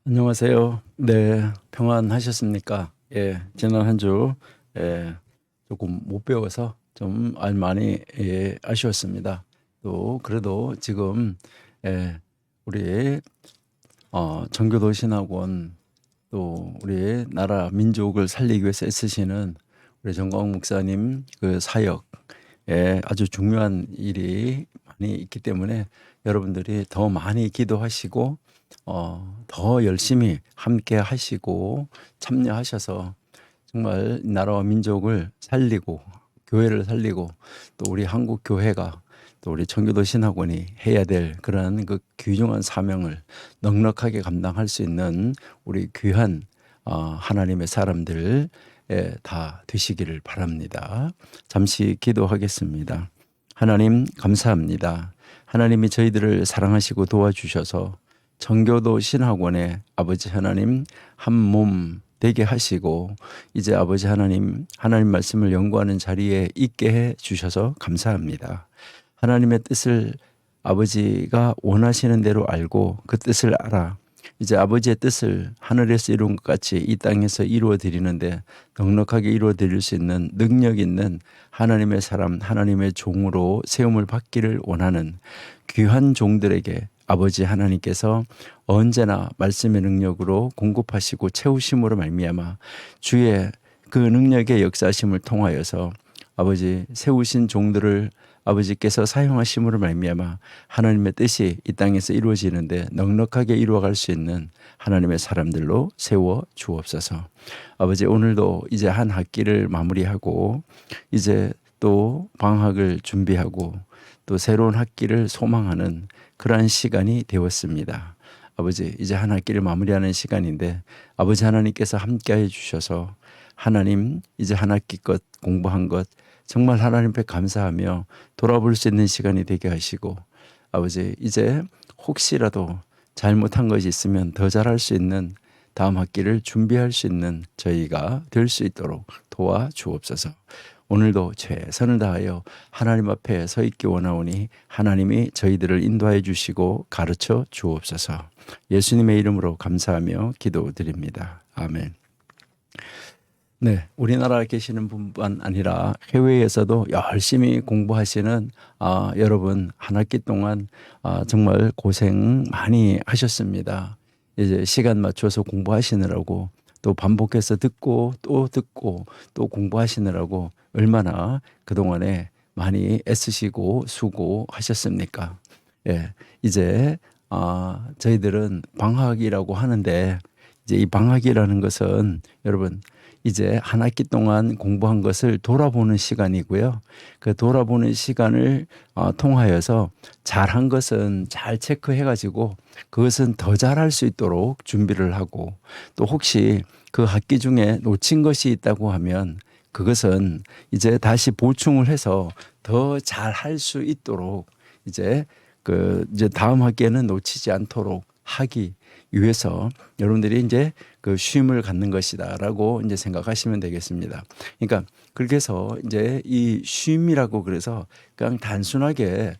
안녕하세요. 네, 평안하셨습니까? 예, 지난 한 주, 조금 못 배워서 좀 많이 아쉬웠습니다. 또 그래도 지금 우리 정교도 신학원 또 우리 나라 민족을 살리기 위해서 애쓰시는 우리 정광훈 목사님 그 사역에 아주 중요한 일이 많이 있기 때문에 여러분들이 더 많이 기도하시고 더 열심히 함께 하시고 참여하셔서 정말 나라와 민족을 살리고 교회를 살리고 또 우리 한국 교회가 또 우리 청교도 신학원이 해야 될 그러한 그 귀중한 사명을 넉넉하게 감당할 수 있는 우리 귀한 하나님의 사람들 다 되시기를 바랍니다. 잠시 기도하겠습니다. 하나님 감사합니다. 하나님이 저희들을 사랑하시고 도와주셔서 정교도 신학원의 아버지 하나님 한 몸 되게 하시고 이제 아버지 하나님 말씀을 연구하는 자리에 있게 해 주셔서 감사합니다. 하나님의 뜻을 아버지가 원하시는 대로 알고 그 뜻을 알아 이제 아버지의 뜻을 하늘에서 이룬 것 같이 이 땅에서 이루어 드리는데 넉넉하게 이루어 드릴 수 있는 능력 있는 하나님의 사람, 하나님의 종으로 세움을 받기를 원하는 귀한 종들에게 아버지 하나님께서 언제나 말씀의 능력으로 공급하시고 채우심으로 말미암아 주의 그 능력의 역사심을 통하여서 아버지 세우신 종들을 아버지께서 사용하심으로 말미암아 하나님의 뜻이 이 땅에서 이루어지는데 넉넉하게 이루어갈 수 있는 하나님의 사람들로 세워 주옵소서. 아버지 오늘도 이제 한 학기를 마무리하고 이제 또 방학을 준비하고 또 새로운 학기를 소망하는 그러한 시간이 되었습니다. 아버지 이제 한 학기를 마무리하는 시간인데 아버지 하나님께서 함께해 주셔서 하나님 이제 한 학기 것 공부한 것 정말 하나님 앞에 감사하며 돌아볼 수 있는 시간이 되게 하시고 아버지 이제 혹시라도 잘못한 것이 있으면 더 잘할 수 있는 다음 학기를 준비할 수 있는 저희가 될 수 있도록 도와주옵소서. 오늘도 최선을 다하여 하나님 앞에 서 있기 원하오니 하나님이 저희들을 인도하여 주시고 가르쳐 주옵소서. 예수님의 이름으로 감사하며 기도드립니다. 아멘. 네, 우리나라에 계시는 분만 아니라 해외에서도 열심히 공부하시는 여러분 한 학기 동안 정말 고생 많이 하셨습니다. 이제 시간 맞춰서 공부하시느라고 또 반복해서 듣고 또 공부하시느라고 얼마나 그동안에 많이 애쓰시고 수고하셨습니까? 예, 이제 저희들은 방학이라고 하는데 이제 이 방학이라는 것은 여러분 이제 한 학기 동안 공부한 것을 돌아보는 시간이고요. 그 돌아보는 시간을 통하여서 잘한 것은 잘 체크해가지고 그것은 더 잘할 수 있도록 준비를 하고 또 혹시 그 학기 중에 놓친 것이 있다고 하면 그것은 이제 다시 보충을 해서 더 잘할 수 있도록 이제 이제 다음 학기에는 놓치지 않도록 하기 위해서 여러분들이 이제 그 쉼을 갖는 것이다라고 이제 생각하시면 되겠습니다. 그러니까 그렇게 해서 이제 이 쉼이라고 그래서 그냥 단순하게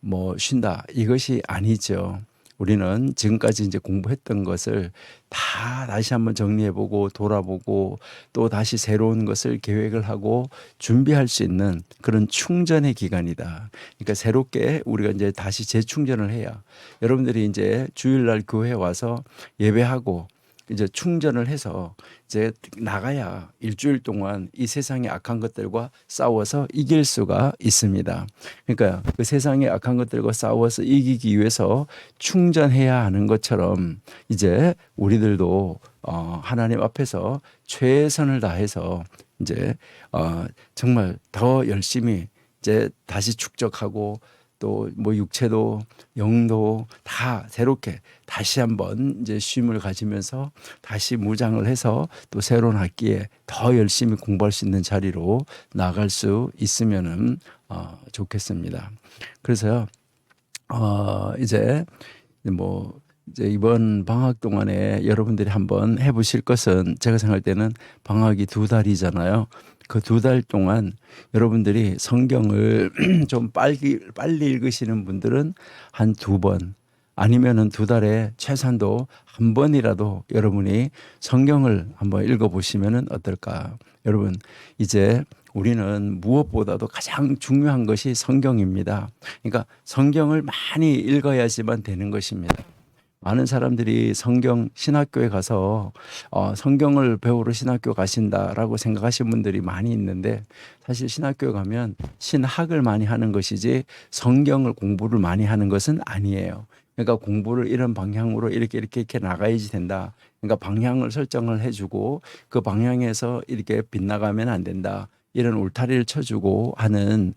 뭐 쉰다 이것이 아니죠. 우리는 지금까지 이제 공부했던 것을 다 다시 한번 정리해보고 돌아보고 또 다시 새로운 것을 계획을 하고 준비할 수 있는 그런 충전의 기간이다. 그러니까 새롭게 우리가 이제 다시 재충전을 해야 여러분들이 이제 주일날 교회에 와서 예배하고 이제 충전을 해서 이제 나가야 일주일 동안 이 세상의 악한 것들과 싸워서 이길 수가 있습니다. 그러니까 그 세상의 악한 것들과 싸워서 이기기 위해서 충전해야 하는 것처럼 이제 우리들도 하나님 앞에서 최선을 다해서 이제 정말 더 열심히 이제 다시 축적하고 또 뭐 육체도 영도 다 새롭게 다시 한번 이제 쉼을 가지면서 다시 무장을 해서 또 새로운 학기에 더 열심히 공부할 수 있는 자리로 나갈 수 있으면은 좋겠습니다. 그래서요 이제 뭐 이제 이번 방학 동안에 여러분들이 한번 해보실 것은 제가 생각할 때는 방학이 2달이잖아요. 그 2달 동안 여러분들이 성경을 좀 빨리 읽으시는 분들은 한 2번, 아니면은 두 달에 최소한도 한 번이라도 여러분이 성경을 한번 읽어보시면은 어떨까? 여러분, 이제 우리는 무엇보다도 가장 중요한 것이 성경입니다. 그러니까 성경을 많이 읽어야지만 되는 것입니다. 많은 사람들이 성경 신학교에 가서 성경을 배우러 신학교 가신다라고 생각하시는 분들이 많이 있는데, 사실 신학교에 가면 신학을 많이 하는 것이지 성경을 공부를 많이 하는 것은 아니에요. 그러니까 공부를 이런 방향으로 이렇게 나가야지 된다. 그러니까 방향을 설정을 해주고 그 방향에서 이렇게 빗나가면 안 된다. 이런 울타리를 쳐주고 하는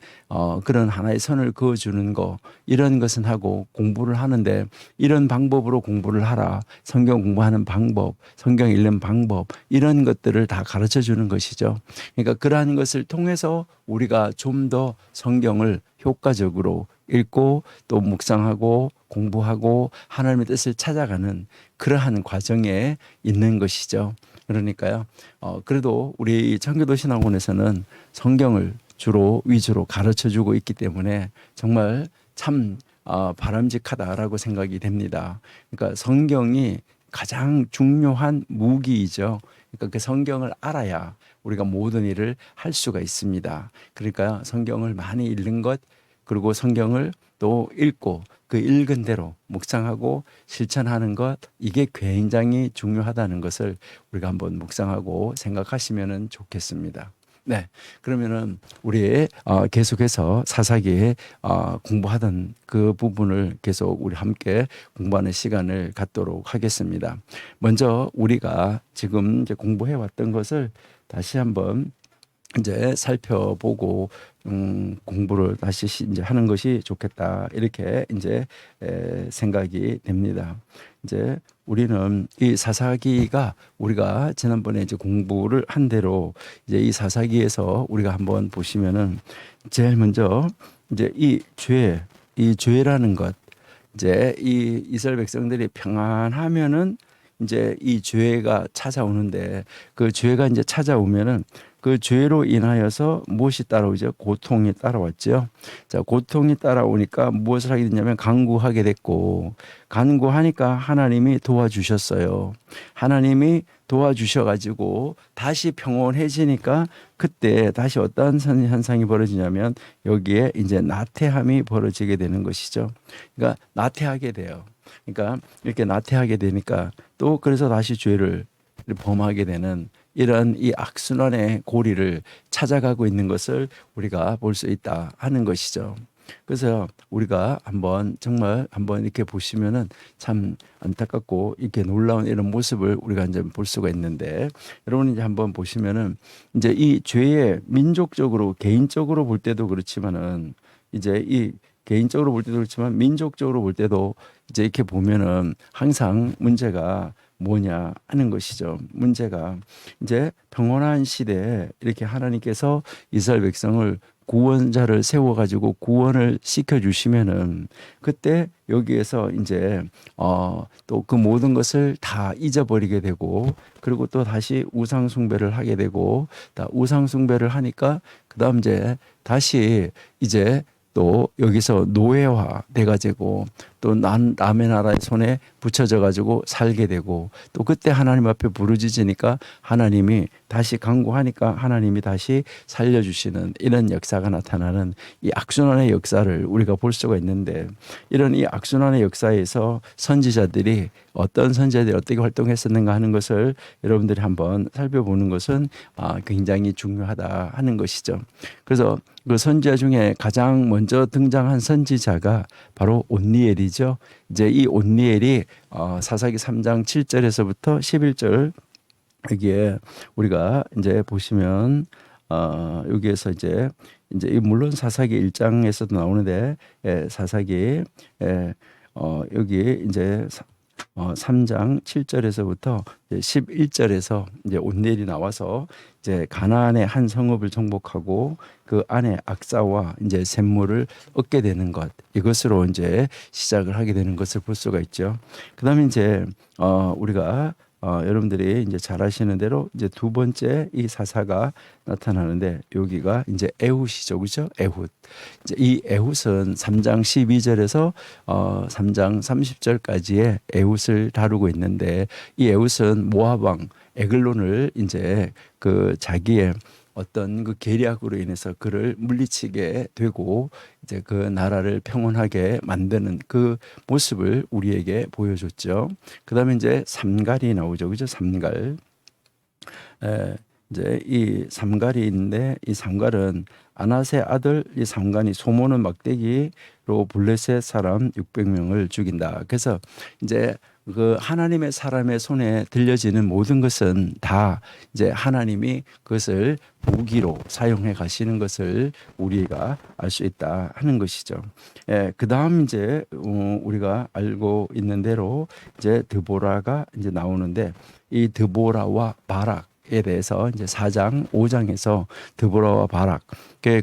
그런 하나의 선을 그어주는 거, 이런 것은 하고 공부를 하는데 이런 방법으로 공부를 하라. 성경 공부하는 방법, 성경 읽는 방법, 이런 것들을 다 가르쳐 주는 것이죠. 그러니까 그러한 것을 통해서 우리가 좀 더 성경을 효과적으로 읽고 또 묵상하고 공부하고 하나님의 뜻을 찾아가는 그러한 과정에 있는 것이죠. 그러니까요. 그래도 우리 청교도 신학원에서는 성경을 주로 위주로 가르쳐 주고 있기 때문에 정말 참 바람직하다라고 생각이 됩니다. 그러니까 성경이 가장 중요한 무기이죠. 그러니까 그 성경을 알아야 우리가 모든 일을 할 수가 있습니다. 그러니까 성경을 많이 읽는 것, 그리고 성경을 또 읽고 그 읽은 대로 묵상하고 실천하는 것, 이게 굉장히 중요하다는 것을 우리가 한번 묵상하고 생각하시면 좋겠습니다. 네, 그러면은 우리 계속해서 사사기에 공부하던 그 부분을 계속 우리 함께 공부하는 시간을 갖도록 하겠습니다. 먼저 우리가 지금 이제 공부해 왔던 것을 다시 한번 이제 살펴보고 공부를 다시 이제 하는 것이 좋겠다, 이렇게 이제 생각이 됩니다. 이제 우리는 이 사사기가 우리가 지난번에 이제 공부를 한 대로 이제 이 사사기에서 우리가 한번 보시면은 제일 먼저 이제 이 죄라는 것, 이제 이 이스라엘 백성들이 평안하면은 이제 이 죄가 찾아오는데, 그 죄가 이제 찾아오면은 그 죄로 인하여서 무엇이 따라오죠? 고통이 따라왔죠. 자, 고통이 따라오니까 무엇을 하게 됐냐면 간구하게 됐고, 간구하니까 하나님이 도와주셨어요. 하나님이 도와주셔가지고 다시 평온해지니까 그때 다시 어떤 현상이 벌어지냐면 여기에 이제 나태함이 벌어지게 되는 것이죠. 그러니까 나태하게 돼요. 그러니까 이렇게 나태하게 되니까 또 그래서 다시 죄를 범하게 되는 이런 이 악순환의 고리를 찾아가고 있는 것을 우리가 볼 수 있다 하는 것이죠. 그래서 우리가 정말 한번 이렇게 보시면은 참 안타깝고 이렇게 놀라운 이런 모습을 우리가 이제 볼 수가 있는데, 여러분 이제 한번 보시면은 이제 이 죄의 민족적으로 개인적으로 볼 때도 그렇지만은 이제 이 개인적으로 볼 때도 그렇지만 민족적으로 볼 때도 이제 이렇게 보면은 항상 문제가 뭐냐 하는 것이죠. 문제가 이제 평온한 시대에 이렇게 하나님께서 이스라엘 백성을 구원자를 세워가지고 구원을 시켜주시면은 그때 여기에서 이제 또 그 모든 것을 다 잊어버리게 되고, 그리고 또 다시 우상 숭배를 하게 되고, 다 우상 숭배를 하니까 그다음 이제 다시 이제 또 여기서 노예화 돼가지고 또 남의 나라의 손에 붙여져 가지고 살게 되고, 또 그때 하나님 앞에 부르짖으니까 하나님이 다시 간구하니까 하나님이 다시 살려주시는 이런 역사가 나타나는 이 악순환의 역사를 우리가 볼 수가 있는데, 이런 이 악순환의 역사에서 선지자들이 어떻게 활동했었는가 하는 것을 여러분들이 한번 살펴보는 것은 굉장히 중요하다 하는 것이죠. 그래서 그 선지자 중에 가장 먼저 등장한 선지자가 바로 온니엘이죠. 이제 이 온니엘이 사사기 3장 7절에서부터 11절, 여기에 우리가 이제 보시면 여기에서 이제 물론 사사기 1장에서도 나오는데, 사사기 여기 이제 3장 7절에서부터 11절에서 이제 온니엘이 나와서 이제 가나안의 한 성읍을 정복하고 그 안에 악사와 이제 샘물을 얻게 되는 것, 이것으로 이제 시작을 하게 되는 것을 볼 수가 있죠. 그다음에 이제 우리가 여러분들이 이제 잘 아시는 대로 이제 두 번째 이 사사가 나타나는데 여기가 이제 에훗이죠, 그죠? 에훗. 이제 이 에훗은 3장 12절에서 3장 30절까지의 에훗을 다루고 있는데 이 에훗은 모압 왕 에글론을 이제 그 자기의 어떤 그 계략으로 인해서 그를 물리치게 되고 이제 그 나라를 평온하게 만드는 그 모습을 우리에게 보여줬죠. 그다음에 이제 삼갈이 나오죠, 그죠? 삼갈. 이제 이 삼갈이인데 이 삼갈은 아낫의 아들 이 삼갈이 소모는 막대기로 블레셋 사람 600명을 죽인다. 그래서 이제 그 하나님의 사람의 손에 들려지는 모든 것은 다 이제 하나님이 그것을 무기로 사용해 가시는 것을 우리가 알 수 있다 하는 것이죠. 그다음 이제 우리가 알고 있는 대로 이제 드보라가 이제 나오는데 이 드보라와 바락에 대해서 이제 4장, 5장에서 드보라와 바락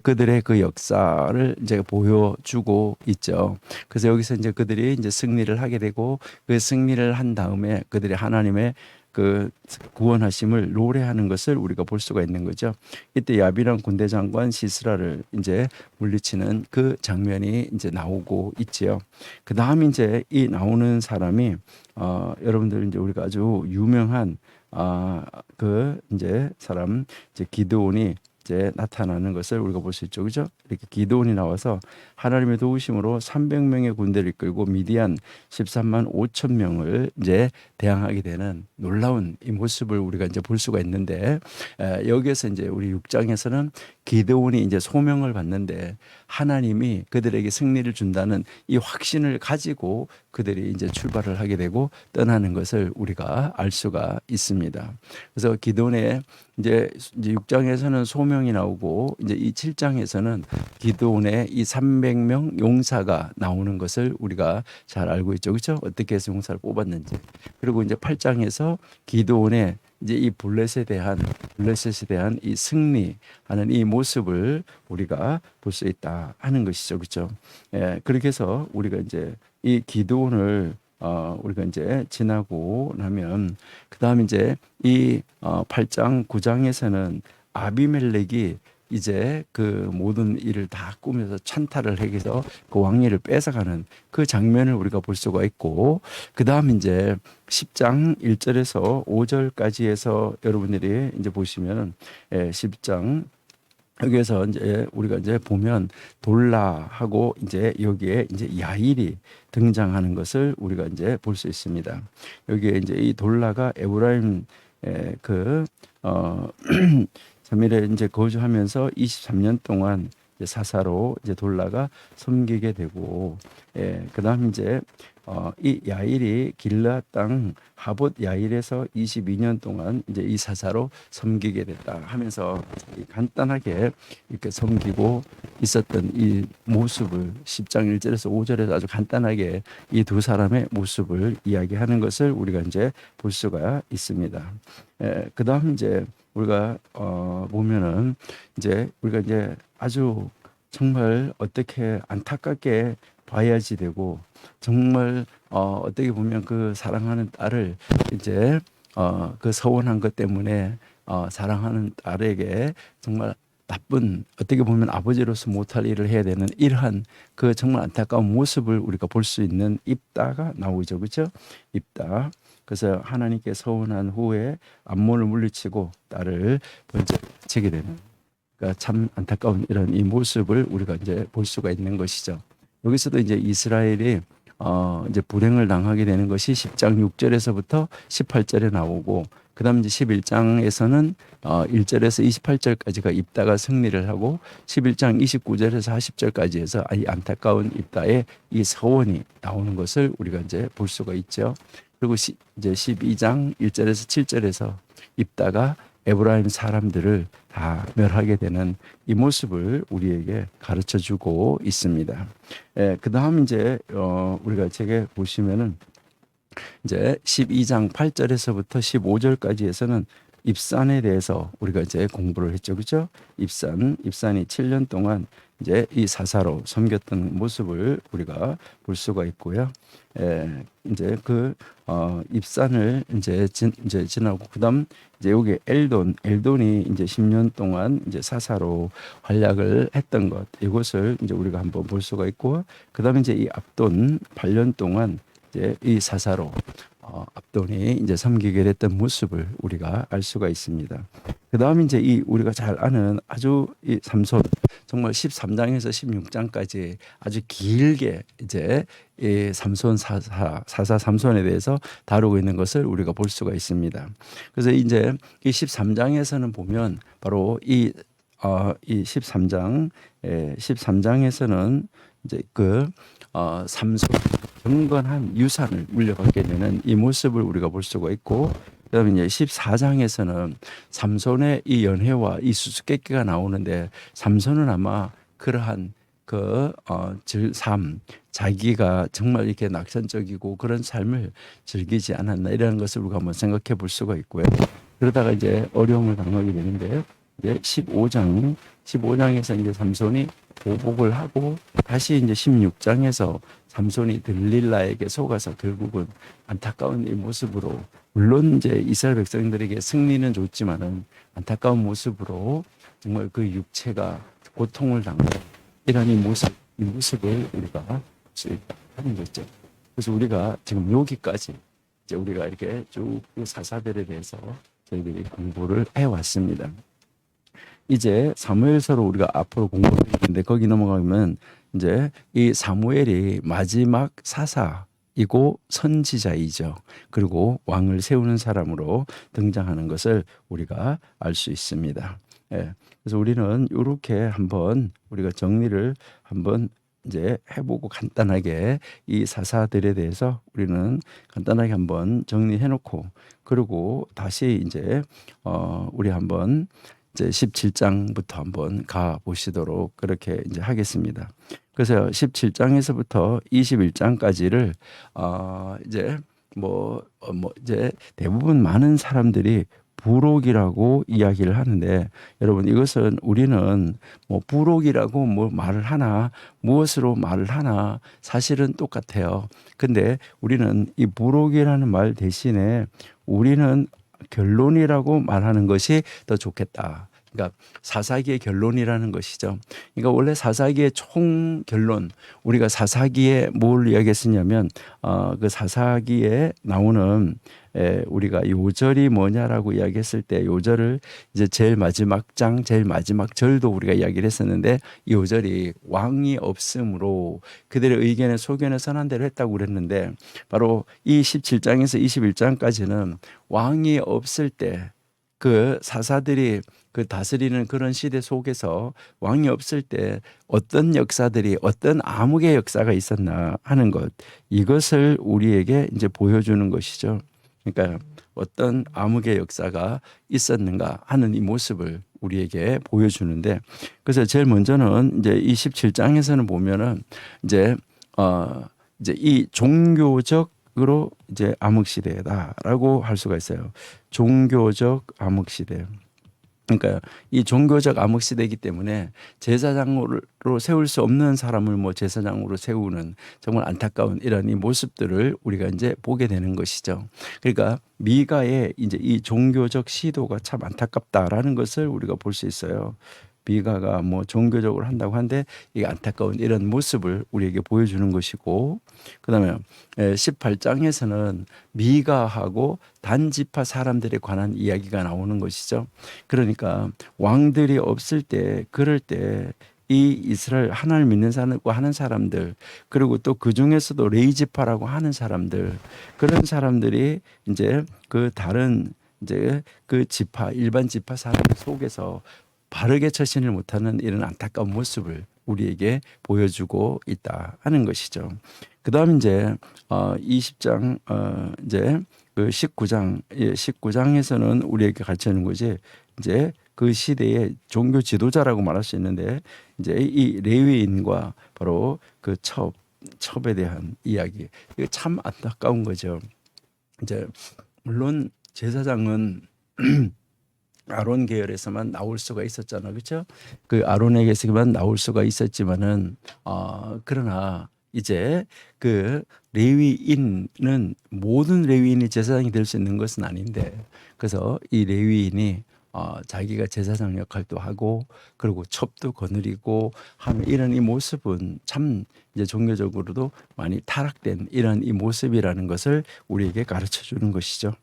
그들의 그 역사를 이제 보여주고 있죠. 그래서 여기서 이제 그들이 이제 승리를 하게 되고 그 승리를 한 다음에 그들이 하나님의 그 구원하심을 노래하는 것을 우리가 볼 수가 있는 거죠. 이때 야비랑 군대 장관 시스라를 이제 물리치는 그 장면이 이제 나오고 있지요. 그 다음 이제 이 나오는 사람이 여러분들 이제 우리가 아주 유명한 그 이제 사람 이제 기드온이 이제 나타나는 것을 우리가 볼 수 있죠, 그죠? 이렇게 기드온이 나와서 하나님의 도우심으로 300명의 군대를 이끌고 미디안 13만 5천 명을 이제 대항하게 되는 놀라운 이 모습을 우리가 이제 볼 수가 있는데 여기에서 이제 우리 6장에서는 기드온이 이제 소명을 받는데 하나님이 그들에게 승리를 준다는 이 확신을 가지고 그들이 이제 출발을 하게 되고 떠나는 것을 우리가 알 수가 있습니다. 그래서 기드온의 이제 6장에서는 소명이 나오고 이제 이 7장에서는 기드온의 이 300명 용사가 나오는 것을 우리가 잘 알고 있죠. 그렇죠? 어떻게 해서 용사를 뽑았는지. 그리고 이제 8장에서 기드온의 이제 이 블레셋에 대한 이 승리하는 이 모습을 우리가 볼 수 있다 하는 것이죠. 그렇죠? 그렇게 해서 우리가 이제 이 기드온을 우리가 이제 지나고 나면 그다음 이제 이 8장 9장에서는 아비멜렉이 이제 그 모든 일을 다 꾸며서 찬탈을 해서 그 왕위를 뺏어가는 그 장면을 우리가 볼 수가 있고 그다음 이제 10장 1절에서 5절까지 해서 여러분들이 이제 보시면은 10장 여기에서 이제 우리가 이제 보면 돌라하고 이제 여기에 이제 야일이 등장하는 것을 우리가 이제 볼 수 있습니다. 여기에 이제 이 돌라가 에브라임 그 자밀에 이제 거주하면서 23년 동안 이제 사사로 이제 돌라가 섬기게 되고, 그다음 이제 이 야일이 길르앗 땅 하봇 야일에서 22년 동안 이제 이 사사로 섬기게 됐다 하면서 간단하게 이렇게 섬기고 있었던 이 모습을 10장 1절에서 5절에서 아주 간단하게 이 두 사람의 모습을 이야기하는 것을 우리가 이제 볼 수가 있습니다. 그다음 이제 우리가 보면은 이제 우리가 이제 아주 정말 어떻게 안타깝게 봐야지 되고 정말 어떻게 보면 그 사랑하는 딸을 이제 그 서운한 것 때문에 사랑하는 딸에게 정말 나쁜 어떻게 보면 아버지로서 못할 일을 해야 되는 이러한 그 정말 안타까운 모습을 우리가 볼 수 있는 입다가 나오죠, 그렇죠? 입다. 그래서 하나님께 서운한 후에 암몬을 물리치고 딸을 번쩍치게 되는. 그러니까 참 안타까운 이런 이 모습을 우리가 이제 볼 수가 있는 것이죠. 여기서도 이제 이스라엘이 이제 불행을 당하게 되는 것이 10장 6절에서부터 18절에 나오고 그다음 이제 11장에서는 1절에서 28절까지가 입다가 승리를 하고 11장 29절에서 40절까지 해서 이 안타까운 입다의 이 서원이 나오는 것을 우리가 이제 볼 수가 있죠. 그리고 이제 12장 1절에서 7절에서 입다가 에브라임 사람들을 다 멸하게 되는 이 모습을 우리에게 가르쳐 주고 있습니다. 그 다음 이제 우리가 책에 보시면은 이제 12장 8절에서부터 15절까지 해서는 입산에 대해서 우리가 이제 공부를 했죠, 그렇죠? 입산이 7년 동안 이제 이 사사로 섬겼던 모습을 우리가 볼 수가 있고요. 이제 그 입산을 이제 지나고 그다음 이제 여기 엘돈이 이제 10년 동안 이제 사사로 활약을 했던 것, 이것을 이제 우리가 한번 볼 수가 있고, 그다음에 이제 이 압돈 8년 동안 이제 이 사사로 압돈이 이제 섬기게 됐던 모습을 우리가 알 수가 있습니다. 그다음 이제 이 우리가 잘 아는 아주 이 삼손, 정말 13장에서 16장까지 아주 길게 이제 이 삼손 사사 삼손에 대해서 다루고 있는 것을 우리가 볼 수가 있습니다. 그래서 이제 이 13장에서는 보면 바로 이 13장에서는 이제 삼손 경건한 유산을 물려받게 되는 이 모습을 우리가 볼 수가 있고, 그다음에 이제 14장에서는 삼손의 이 연회와 이 수수께끼가 나오는데, 삼손은 아마 그러한 삶, 자기가 정말 이렇게 낙천적이고 그런 삶을 즐기지 않았나, 이런 것을 우리가 한번 생각해 볼 수가 있고요. 그러다가 이제 어려움을 당하게 되는데, 이제 15장에서 이제 삼손이 보복을 하고, 다시 이제 16장에서 삼손이 들릴라에게 속아서 결국은 안타까운 이 모습으로, 물론 이제 이스라엘 백성들에게 승리는 줬지만은 안타까운 모습으로 정말 그 육체가 고통을 당하는 이런 이 모습을 우리가 볼 수 있다 하는 거죠. 그래서 우리가 지금 여기까지 이제 우리가 이렇게 쭉 그 사사들에 대해서 저희들이 공부를 해왔습니다. 이제 사무엘서로 우리가 앞으로 공부를 했는데, 거기 넘어가면 이제 이 사무엘이 마지막 사사이고 선지자이죠. 그리고 왕을 세우는 사람으로 등장하는 것을 우리가 알 수 있습니다. 그래서 우리는 이렇게 한번 우리가 정리를 한번 이제 해보고, 간단하게 이 사사들에 대해서 우리는 간단하게 한번 정리해 놓고, 그리고 다시 이제 우리 한번 이제 17장부터 한번 가 보시도록 그렇게 이제 하겠습니다. 그래서 17장에서부터 21장까지를 이제 이제 대부분 많은 사람들이 부록이라고 이야기를 하는데, 여러분 이것은 우리는 부록이라고 말을 하나, 무엇으로 말을 하나 사실은 똑같아요. 근데 우리는 이 부록이라는 말 대신에 우리는 결론이라고 말하는 것이 더 좋겠다. 그러니까 사사기의 결론이라는 것이죠. 그러니까 원래 사사기의 총 결론, 우리가 사사기에 뭘 이야기했었냐면 그 사사기에 나오는 우리가 요절이 뭐냐라고 이야기했을 때, 요절을 이제 제일 마지막 장, 제일 마지막 절도 우리가 이야기를 했었는데, 이 요절이 왕이 없으므로 그들의 의견에 소견에 선한 대로 했다고 그랬는데, 바로 이 17장에서 21장까지는 왕이 없을 때, 그 사사들이 그 다스리는 그런 시대 속에서 왕이 없을 때 어떤 역사들이, 어떤 암흑의 역사가 있었나 하는 것, 이것을 우리에게 이제 보여주는 것이죠. 그러니까 어떤 암흑의 역사가 있었는가 하는 이 모습을 우리에게 보여주는데, 그래서 제일 먼저는 이제 이 17장에서는 보면은 이제 이 종교적으로 이제 암흑 시대다라고 할 수가 있어요. 종교적 암흑 시대. 그러니까 이 종교적 암흑 시대이기 때문에 제사장으로 세울 수 없는 사람을 제사장으로 세우는 정말 안타까운 이런 이 모습들을 우리가 이제 보게 되는 것이죠. 그러니까 미가의 이제 이 종교적 시도가 참 안타깝다라는 것을 우리가 볼 수 있어요. 미가가 종교적으로 한다고 하는데 이게 안타까운 이런 모습을 우리에게 보여주는 것이고, 그다음에 18장에서는 미가하고 단지파 사람들에 관한 이야기가 나오는 것이죠. 그러니까 왕들이 없을 때, 그럴 때 이 이스라엘 하나님을 믿는 사람과 하는 사람들, 그리고 또 그 중에서도 레이지파라고 하는 사람들, 그런 사람들이 이제 그 다른 이제 그 지파, 일반 지파 사람들 속에서 바르게 처신을 못하는 이런 안타까운 모습을 우리에게 보여주고 있다 하는 것이죠. 그다음 이제 20장 이제 그 19장에서는 우리에게 가르치는 것이 이제 그 시대의 종교 지도자라고 말할 수 있는데, 이제 이 레위인과 바로 그 첩에 대한 이야기, 이게 참 안타까운 거죠. 이제 물론 제사장은 아론 계열에서만 나올 수가 있었잖아, 그렇죠? 그 아론에게서만 나올 수가 있었지만은 그러나 이제 그 레위인은 모든 레위인이 제사장이 될 수 있는 것은 아닌데, 그래서 이 레위인이 자기가 제사장 역할도 하고 그리고 첩도 거느리고 하는 이런 이 모습은 참 이제 종교적으로도 많이 타락된 이런 이 모습이라는 것을 우리에게 가르쳐 주는 것이죠.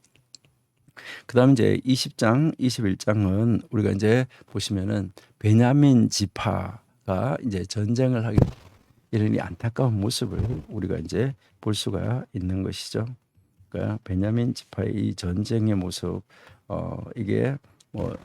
그다음에 이제 20장, 21장은 우리가 이제 보시면은 베냐민 지파가 이제 전쟁을 하게 이런 이 안타까운 모습을 우리가 이제 볼 수가 있는 것이죠. 그러니까 베냐민 지파의 이 전쟁의 모습, 이게 뭐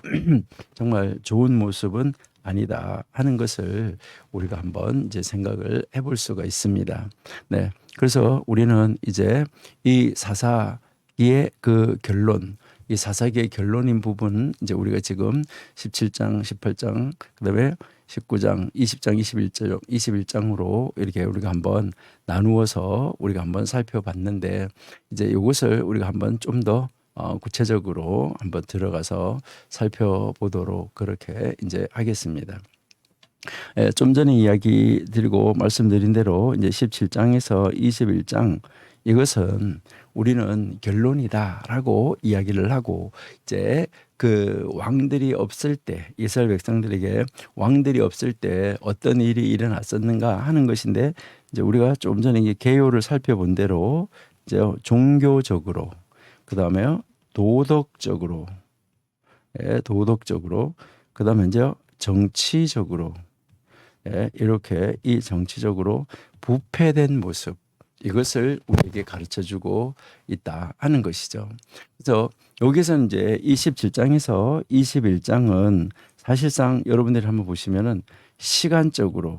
정말 좋은 모습은 아니다 하는 것을 우리가 한번 이제 생각을 해볼 수가 있습니다. 네, 그래서 우리는 이제 이 사사기의 그 결론, 이 사사기의 결론인 부분 이제 우리가 지금 17장, 18장, 그다음에 19장, 20장, 21장으로 이렇게 우리가 한번 나누어서 우리가 한번 살펴봤는데, 이제 이것을 우리가 한번 좀 더 구체적으로 한번 들어가서 살펴보도록 그렇게 이제 하겠습니다. 좀 전에 이야기 드리고 말씀드린 대로 이제 17장에서 21장 이것은 우리는 결론이다라고 이야기를 하고, 이제 그 왕들이 없을 때, 이스라엘 백성들에게 왕들이 없을 때 어떤 일이 일어났었는가 하는 것인데, 이제 우리가 좀 전에 이 개요를 살펴본 대로 이제 종교적으로, 그다음에 도덕적으로, 도덕적으로, 그다음에 이제 정치적으로, 이렇게 이 정치적으로 부패된 모습, 이것을 우리에게 가르쳐주고 있다 하는 것이죠. 그래서 여기서 이제 27장에서 21장은 사실상 여러분들이 한번 보시면은 시간적으로,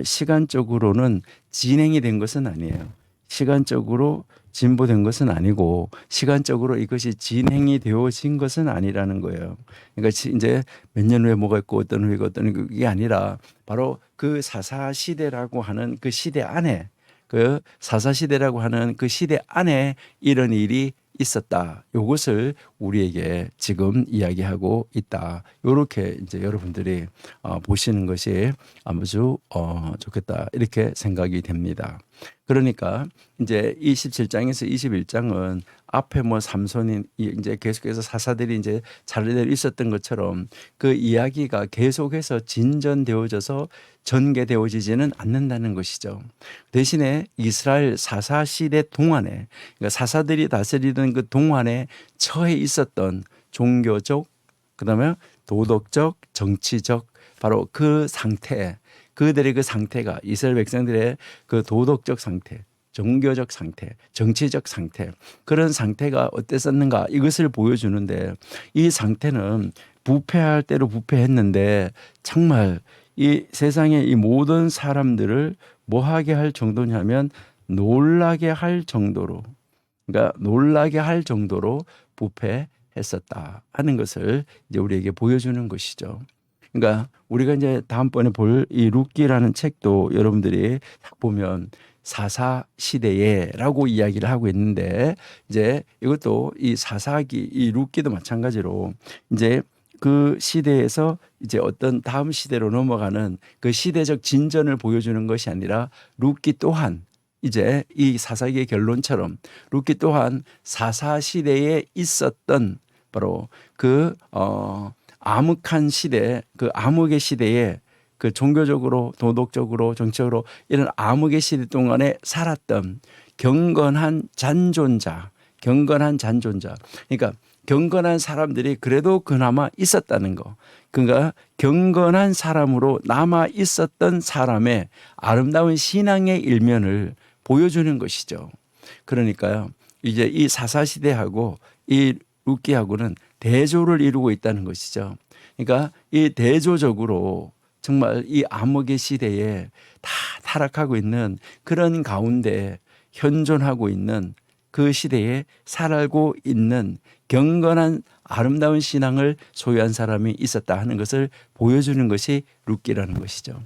시간적으로는 진행이 된 것은 아니에요. 시간적으로 진보된 것은 아니고 시간적으로 이것이 진행이 되어진 것은 아니라는 거예요. 그러니까 이제 몇 년 후에 뭐가 있고 어떤 후에 어떤 그게 아니라 바로 그 사사 시대라고 하는 그 시대 안에, 그 사사 시대라고 하는 그 시대 안에 이런 일이 있었다. 이것을 우리에게 지금 이야기하고 있다. 이렇게 이제 여러분들이 보시는 것이 아주 좋겠다. 이렇게 생각이 됩니다. 그러니까 이제 27장에서 21장은 앞에 뭐 삼손이 이제 계속해서 사사들이 이제 차례대로 있었던 것처럼 그 이야기가 계속해서 진전되어져서 전개되어지지는 않는다는 것이죠. 대신에 이스라엘 사사 시대 동안에, 그러니까 사사들이 다스리던 그 동안에 처해 있었던 종교적, 그다음에 도덕적, 정치적, 바로 그 상태, 그들의 그 상태가 이스라엘 백성들의 그 도덕적 상태, 종교적 상태, 정치적 상태, 그런 상태가 어땠었는가 이것을 보여주는데, 이 상태는 부패할 대로 부패했는데 정말 이 세상의 이 모든 사람들을 뭐하게 할 정도냐면 놀라게 할 정도로, 그러니까 놀라게 할 정도로 부패했었다 하는 것을 이제 우리에게 보여주는 것이죠. 그러니까 우리가 이제 다음번에 볼 이 룻기라는 책도 여러분들이 딱 보면 사사 시대에라고 이야기를 하고 있는데, 이제 이것도 이 사사기, 이 룻기도 마찬가지로 이제 그 시대에서 이제 어떤 다음 시대로 넘어가는 그 시대적 진전을 보여주는 것이 아니라, 룻기 또한 이제 이 사사기의 결론처럼 룻기 또한 사사 시대에 있었던 바로 그 암흑한 시대, 그 암흑의 시대에 그 종교적으로, 도덕적으로, 정치적으로 이런 암흑의 시대 동안에 살았던 경건한 잔존자, 경건한 잔존자. 그러니까 경건한 사람들이 그래도 그나마 있었다는 거. 그러니까 경건한 사람으로 남아 있었던 사람의 아름다운 신앙의 일면을 보여주는 것이죠. 그러니까요, 이제 이 사사시대하고 이 룻기하고는 대조를 이루고 있다는 것이죠. 그러니까 이 대조적으로 정말 이 암흑의 시대에 다 타락하고 있는 그런 가운데 현존하고 있는 그 시대에 살고 있는 경건한 아름다운 신앙을 소유한 사람이 있었다 하는 것을 보여주는 것이 룻기라는 것이죠.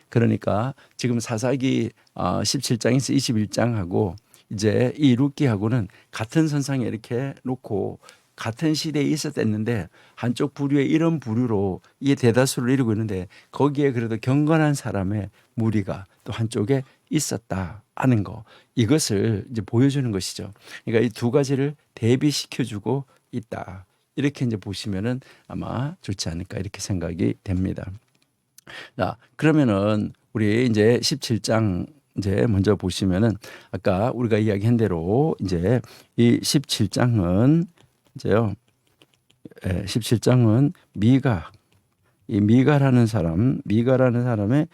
그러니까 지금 사사기 17장에서 21장하고 이제 이 룻기하고는 같은 선상에 이렇게 놓고 같은 시대에 있었댔는데 한쪽 부류에 이런 부류로 이게 대다수를 이루고 있는데 거기에 그래도 경건한 사람의 무리가 또 한쪽에 있었다 하는 거, 이것을 이제 보여주는 것이죠. 그러니까 이 두 가지를 대비시켜주고 있다. 이렇게 이제 보시면은 아마 좋지 않을까 이렇게 생각이 됩니다. 자, 그러면은 우리 이제 17장 이제 먼저 보시면은 아까 우리가 이야기한 대로 이제 이 17장은 이제요. 17장은 미가라는 사람의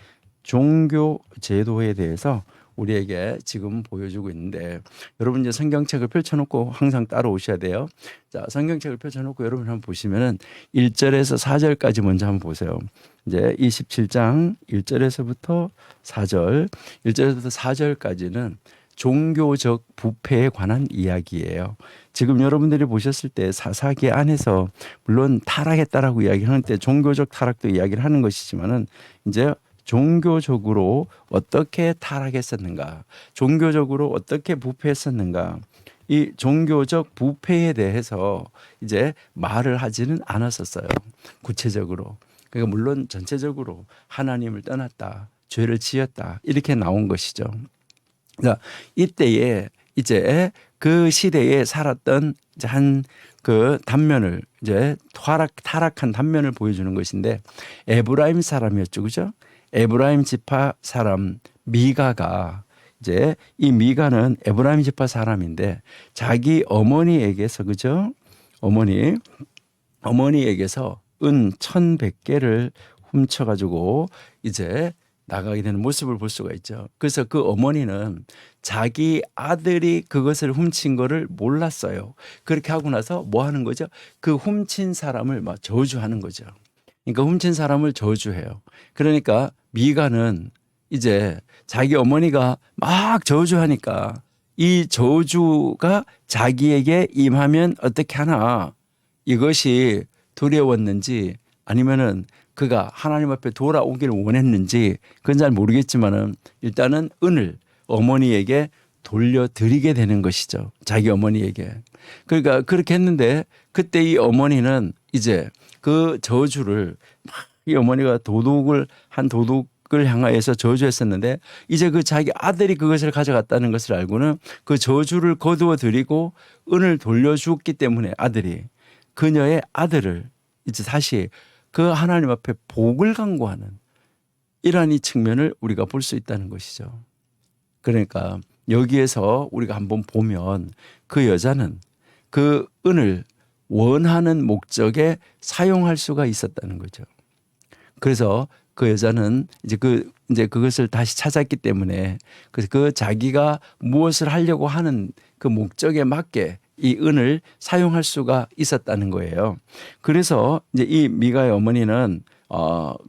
종교 제도에 대해서 우리에게 지금 보여주고 있는데, 여러분 이제 성경책을 펼쳐놓고 항상 따라오셔야 돼요. 자, 성경책을 펼쳐놓고 여러분 한번 보시면은 1절에서 4절까지 먼저 한번 보세요. 이제 27장 1절에서부터 4절, 1절에서부터 4절까지는 종교적 부패에 관한 이야기예요. 지금 여러분들이 보셨을 때 사사기 안에서 물론 타락했다라고 이야기하는 때 종교적 타락도 이야기를 하는 것이지만은 이제 종교적으로 어떻게 타락했었는가, 종교적으로 어떻게 부패했었는가, 이 종교적 부패에 대해서 이제 말을 하지는 않았었어요. 구체적으로. 그러니까 물론 전체적으로 하나님을 떠났다, 죄를 지었다 이렇게 나온 것이죠. 그러니까 이때에 이제 그 시대에 살았던 이제 한 그 단면을 이제 타락한 단면을 보여주는 것인데, 에브라임 사람이었죠, 그죠? 에브라임 지파 사람 미가가, 이제 이 미가는 에브라임 지파 사람인데 자기 어머니에게서, 그죠? 어머니에게서 은 1,100개를 훔쳐가지고 이제 나가게 되는 모습을 볼 수가 있죠. 그래서 그 어머니는 자기 아들이 그것을 훔친 거를 몰랐어요. 그렇게 하고 나서 뭐 하는 거죠? 그 훔친 사람을 막 저주하는 거죠. 그러니까 훔친 사람을 저주해요. 그러니까 미가는 이제 자기 어머니가 막 저주하니까 이 저주가 자기에게 임하면 어떻게 하나, 이것이 두려웠는지 아니면은 그가 하나님 앞에 돌아오기를 원했는지 그건 잘 모르겠지만은 일단은 은을 어머니에게 돌려드리게 되는 것이죠. 자기 어머니에게. 그러니까 그렇게 했는데 그때 이 어머니는 이제 그 저주를 이 어머니가 도둑을 향하여서 저주했었는데 이제 그 자기 아들이 그것을 가져갔다는 것을 알고는 그 저주를 거두어 드리고 은을 돌려주었기 때문에 아들이 그녀의 아들을 이제 다시 그 하나님 앞에 복을 간구하는 이러한 이 측면을 우리가 볼 수 있다는 것이죠. 그러니까 여기에서 우리가 한번 보면 그 여자는 그 은을 원하는 목적에 사용할 수가 있었다는 거죠. 그래서 그 여자는 이제 그것을 다시 찾았기 때문에 그래서 그 자기가 무엇을 하려고 하는 그 목적에 맞게 이 은을 사용할 수가 있었다는 거예요. 그래서 이제 이 미가의 어머니는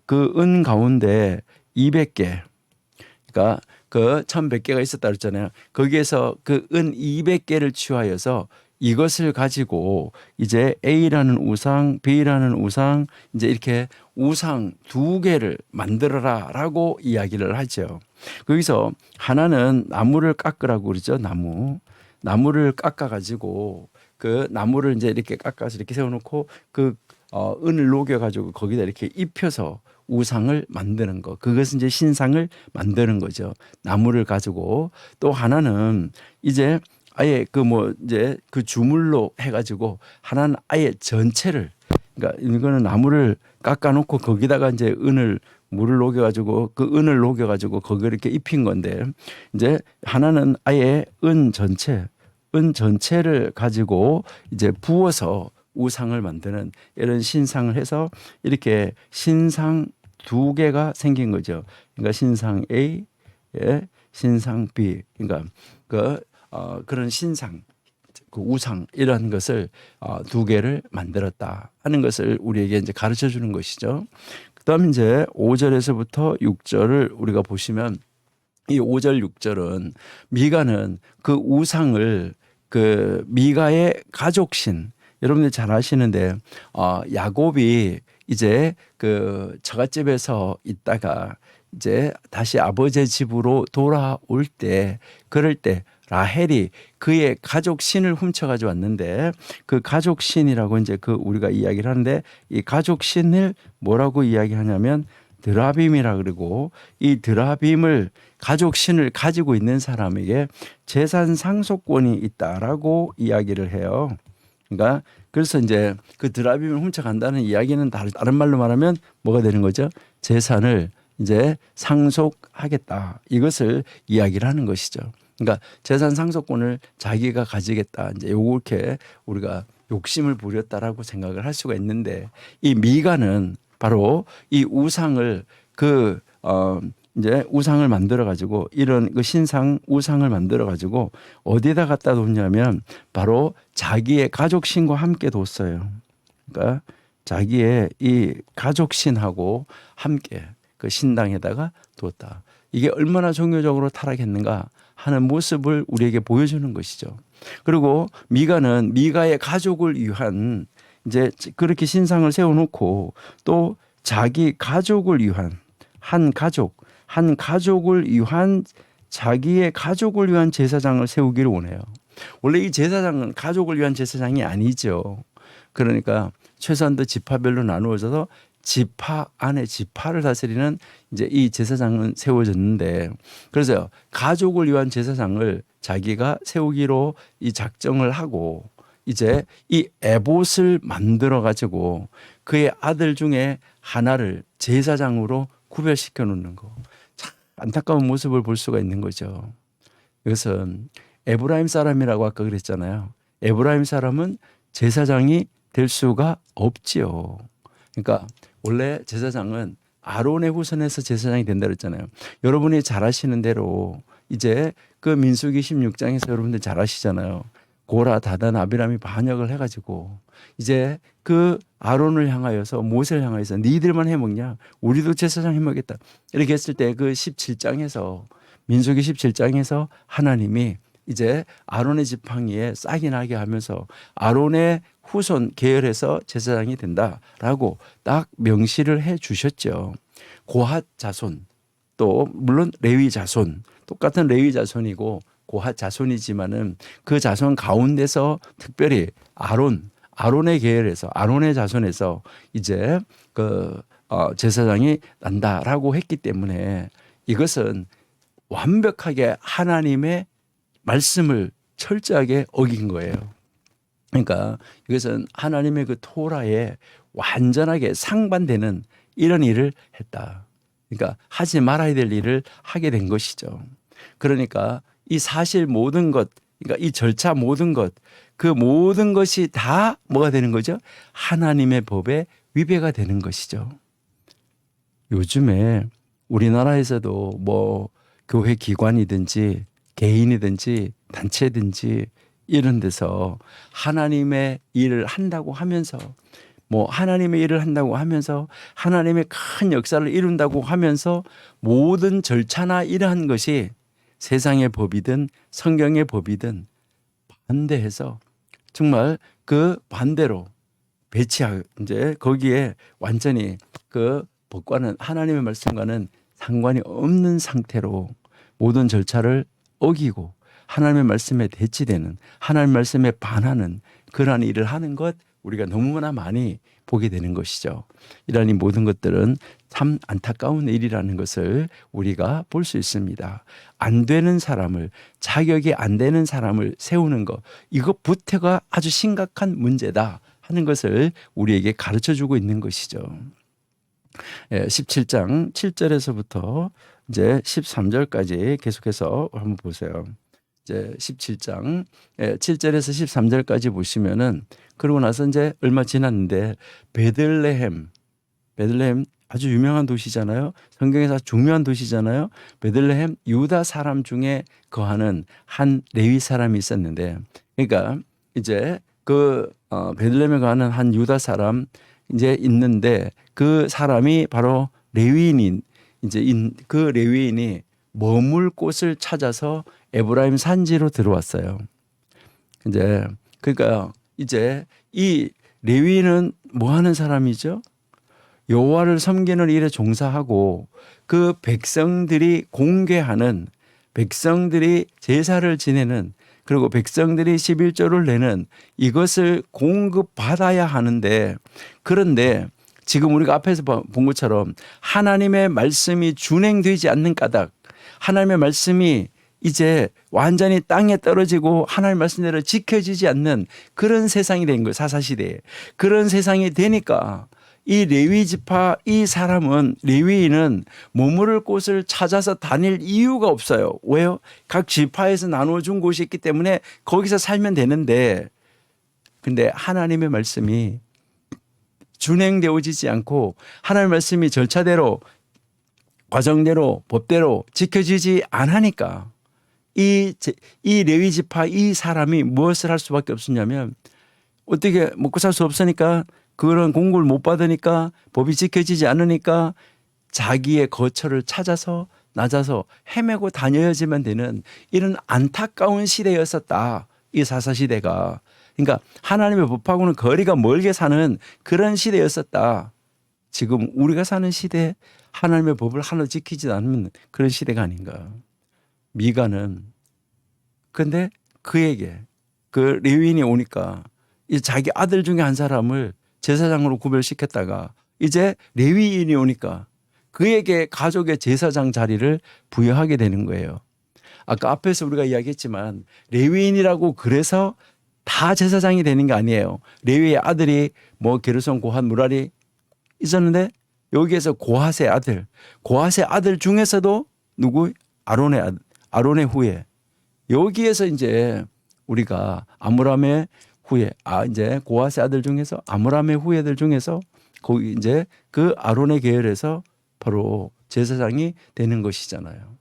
그 은 가운데 200개, 그러니까 그 1,100개가 있었다 그랬잖아요. 거기에서 그 은 200개를 취하여서 이것을 가지고 이제 A라는 우상, B라는 우상, 이제 이렇게 우상 2개를 만들어라라고 이야기를 하죠. 거기서 하나는 나무를 깎으라고 그러죠. 나무를 깎아 가지고 그 나무를 이제 이렇게 깎아서 이렇게 세워놓고 그 은을 녹여 가지고 거기다 이렇게 입혀서 우상을 만드는 거, 그것은 이제 신상을 만드는 거죠. 나무를 가지고. 또 하나는 이제 아예 이제 그 주물로 해가지고 하나는 아예 전체를, 그러니까 이거는 나무를 깎아놓고 거기다가 이제 물을 녹여가지고 그 은을 녹여가지고 거기를 이렇게 입힌 건데, 이제 하나는 아예 은 전체를 가지고 이제 부어서 우상을 만드는 이런 신상을 해서 이렇게 신상 2개가 생긴 거죠. 그러니까 신상 A, 신상 B, 그러니까 그런 신상, 그 우상 이런 것을 2개를 만들었다 하는 것을 우리에게 이제 가르쳐 주는 것이죠. 그다음 이제 5절에서부터 6절을 우리가 보시면 이 5절 6절은 미가는 그 우상을 그 미가의 가족신, 여러분들 잘 아시는데 야곱이 이제 그 처갓집에서 있다가 이제 다시 아버지의 집으로 돌아올 때, 그럴 때 라헬이 그의 가족 신을 훔쳐가지고 왔는데, 그 가족 신이라고 이제 그 우리가 이야기를 하는데, 이 가족 신을 뭐라고 이야기하냐면 드라빔이라 그러고, 이 드라빔을 가족 신을 가지고 있는 사람에게 재산 상속권이 있다라고 이야기를 해요. 그러니까 그래서 이제 그 드라빔을 훔쳐간다는 이야기는 다른 말로 말하면 뭐가 되는 거죠? 재산을 이제 상속하겠다. 이것을 이야기를 하는 것이죠. 그러니까 재산 상속권을 자기가 가지겠다. 이제 요렇게 우리가 욕심을 부렸다라고 생각을 할 수가 있는데, 이 미가는 바로 이 우상을 이제 우상을 만들어 가지고, 이런 그 신상 우상을 만들어 가지고 어디에다 갖다 놓냐면 바로 자기의 가족 신과 함께 뒀어요. 그러니까 자기의 이 가족 신하고 함께 그 신당에다가 두었다. 이게 얼마나 종교적으로 타락했는가 하는 모습을 우리에게 보여주는 것이죠. 그리고 미가는 미가의 가족을 위한 이제 그렇게 신상을 세워놓고 또 자기 가족을 위한 한 가족을 위한 자기의 가족을 위한 제사장을 세우기를 원해요. 원래 이 제사장은 가족을 위한 제사장이 아니죠. 그러니까 최소한도 지파별로 나누어져서 지파 안에 지파를 다스리는 이제 이 제사장은 세워졌는데, 그래서 가족을 위한 제사장을 자기가 세우기로 이 작정을 하고 이제 이 에봇을 만들어 가지고 그의 아들 중에 하나를 제사장으로 구별시켜 놓는 거. 참 안타까운 모습을 볼 수가 있는 거죠. 이것은 에브라임 사람이라고 아까 그랬잖아요. 에브라임 사람은 제사장이 될 수가 없지요. 그러니까 원래 제사장은 아론의 후손에서 제사장이 된다 그랬잖아요. 여러분이 잘 아시는 대로 이제 그 민수기 16장에서 여러분들 잘 아시잖아요. 고라, 다단, 아비람이 반역을 해가지고 이제 그 아론을 향하여서 모세를 향하여서 니들만 해먹냐? 우리도 제사장 해먹겠다. 이렇게 했을 때 그 17장에서 민수기 17장에서 하나님이 이제 아론의 지팡이에 싹이 나게 하면서 아론의 후손 계열에서 제사장이 된다라고 딱 명시를 해 주셨죠. 고핫 자손, 또 물론 레위 자손, 똑같은 레위 자손이고 고핫 자손이지만은 그 자손 가운데서 특별히 아론의 계열에서, 아론의 자손에서 이제 제사장이 난다라고 했기 때문에 이것은 완벽하게 하나님의 말씀을 철저하게 어긴 거예요. 그러니까 이것은 하나님의 그 토라에 완전하게 상반되는 이런 일을 했다. 그러니까 하지 말아야 될 일을 하게 된 것이죠. 그러니까 이 사실 모든 것, 그러니까 이 절차 모든 것, 그 모든 것이 다 뭐가 되는 거죠? 하나님의 법에 위배가 되는 것이죠. 요즘에 우리나라에서도 뭐 교회 기관이든지 개인이든지 단체든지 이런 데서 하나님의 일을 한다고 하면서 하나님의 일을 한다고 하면서 하나님의 큰 역사를 이룬다고 하면서 모든 절차나 이러한 것이 세상의 법이든 성경의 법이든 반대해서 정말 그 반대로 배치하고 이제 거기에 완전히 그 법과는 하나님의 말씀과는 상관이 없는 상태로 모든 절차를 어기고 하나님의 말씀에 대치되는, 하나님의 말씀에 반하는 그러한 일을 하는 것 우리가 너무나 많이 보게 되는 것이죠. 이러한 이 모든 것들은 참 안타까운 일이라는 것을 우리가 볼 수 있습니다. 안 되는 사람을, 자격이 안 되는 사람을 세우는 것, 이것부터가 아주 심각한 문제다 하는 것을 우리에게 가르쳐주고 있는 것이죠. 17장 7절에서부터 이제 13절까지 계속해서 한번 보세요. 이제 17장 7절에서 13절까지 보시면은, 그러고 나서 이제 얼마 지났는데 베들레헴 아주 유명한 도시잖아요. 성경에서 아주 중요한 도시잖아요. 베들레헴 유다 사람 중에 거하는 한 레위 사람이 있었는데, 그러니까 이제 베들레헴에 거하는 한 유다 사람 이제 있는데, 그 사람이 바로 레위인인, 이제 그 레위인이 머물 곳을 찾아서 에브라임 산지로 들어왔어요. 이제 그러니까 이제 이 레위인은 뭐 하는 사람이죠? 여호와를 섬기는 일에 종사하고 그 백성들이 공개하는, 백성들이 제사를 지내는, 그리고 백성들이 11조를 내는 이것을 공급받아야 하는데, 그런데 지금 우리가 앞에서 본 것처럼 하나님의 말씀이 준행되지 않는 까닭, 하나님의 말씀이 이제 완전히 땅에 떨어지고 하나님의 말씀대로 지켜지지 않는 그런 세상이 된 거예요. 사사시대에. 그런 세상이 되니까 이 레위 지파, 이 사람은, 레위인은 머무를 곳을 찾아서 다닐 이유가 없어요. 왜요? 각 지파에서 나눠준 곳이 있기 때문에 거기서 살면 되는데, 근데 하나님의 말씀이 준행되어지지 않고 하나님의 말씀이 절차대로, 과정대로, 법대로 지켜지지 않으니까 이 레위 지파 이 사람이 무엇을 할 수밖에 없었냐면, 어떻게 먹고 살 수 없으니까, 그런 공급을 못 받으니까, 법이 지켜지지 않으니까 자기의 거처를 찾아서 낮아서 헤매고 다녀야지만 되는 이런 안타까운 시대였었다. 이 사사시대가. 그러니까 하나님의 법하고는 거리가 멀게 사는 그런 시대였었다. 지금 우리가 사는 시대, 하나님의 법을 하나 지키지 않으면 그런 시대가 아닌가. 미가는, 근데 그에게 그 레위인이 오니까 자기 아들 중에 한 사람을 제사장으로 구별시켰다가 이제 레위인이 오니까 그에게 가족의 제사장 자리를 부여하게 되는 거예요. 아까 앞에서 우리가 이야기했지만 레위인이라고 그래서 다 제사장이 되는 게 아니에요. 레위의 아들이 뭐 게르손, 고핫, 무라리 있었는데 여기에서 고핫의 아들 중에서도 누구? 아론의 후예. 여기에서 이제 우리가 아므람의 후예, 이제 고핫의 아들 중에서 아므람의 후예들 중에서 거기 이제 그 아론의 계열에서 바로 제사장이 되는 것이잖아요.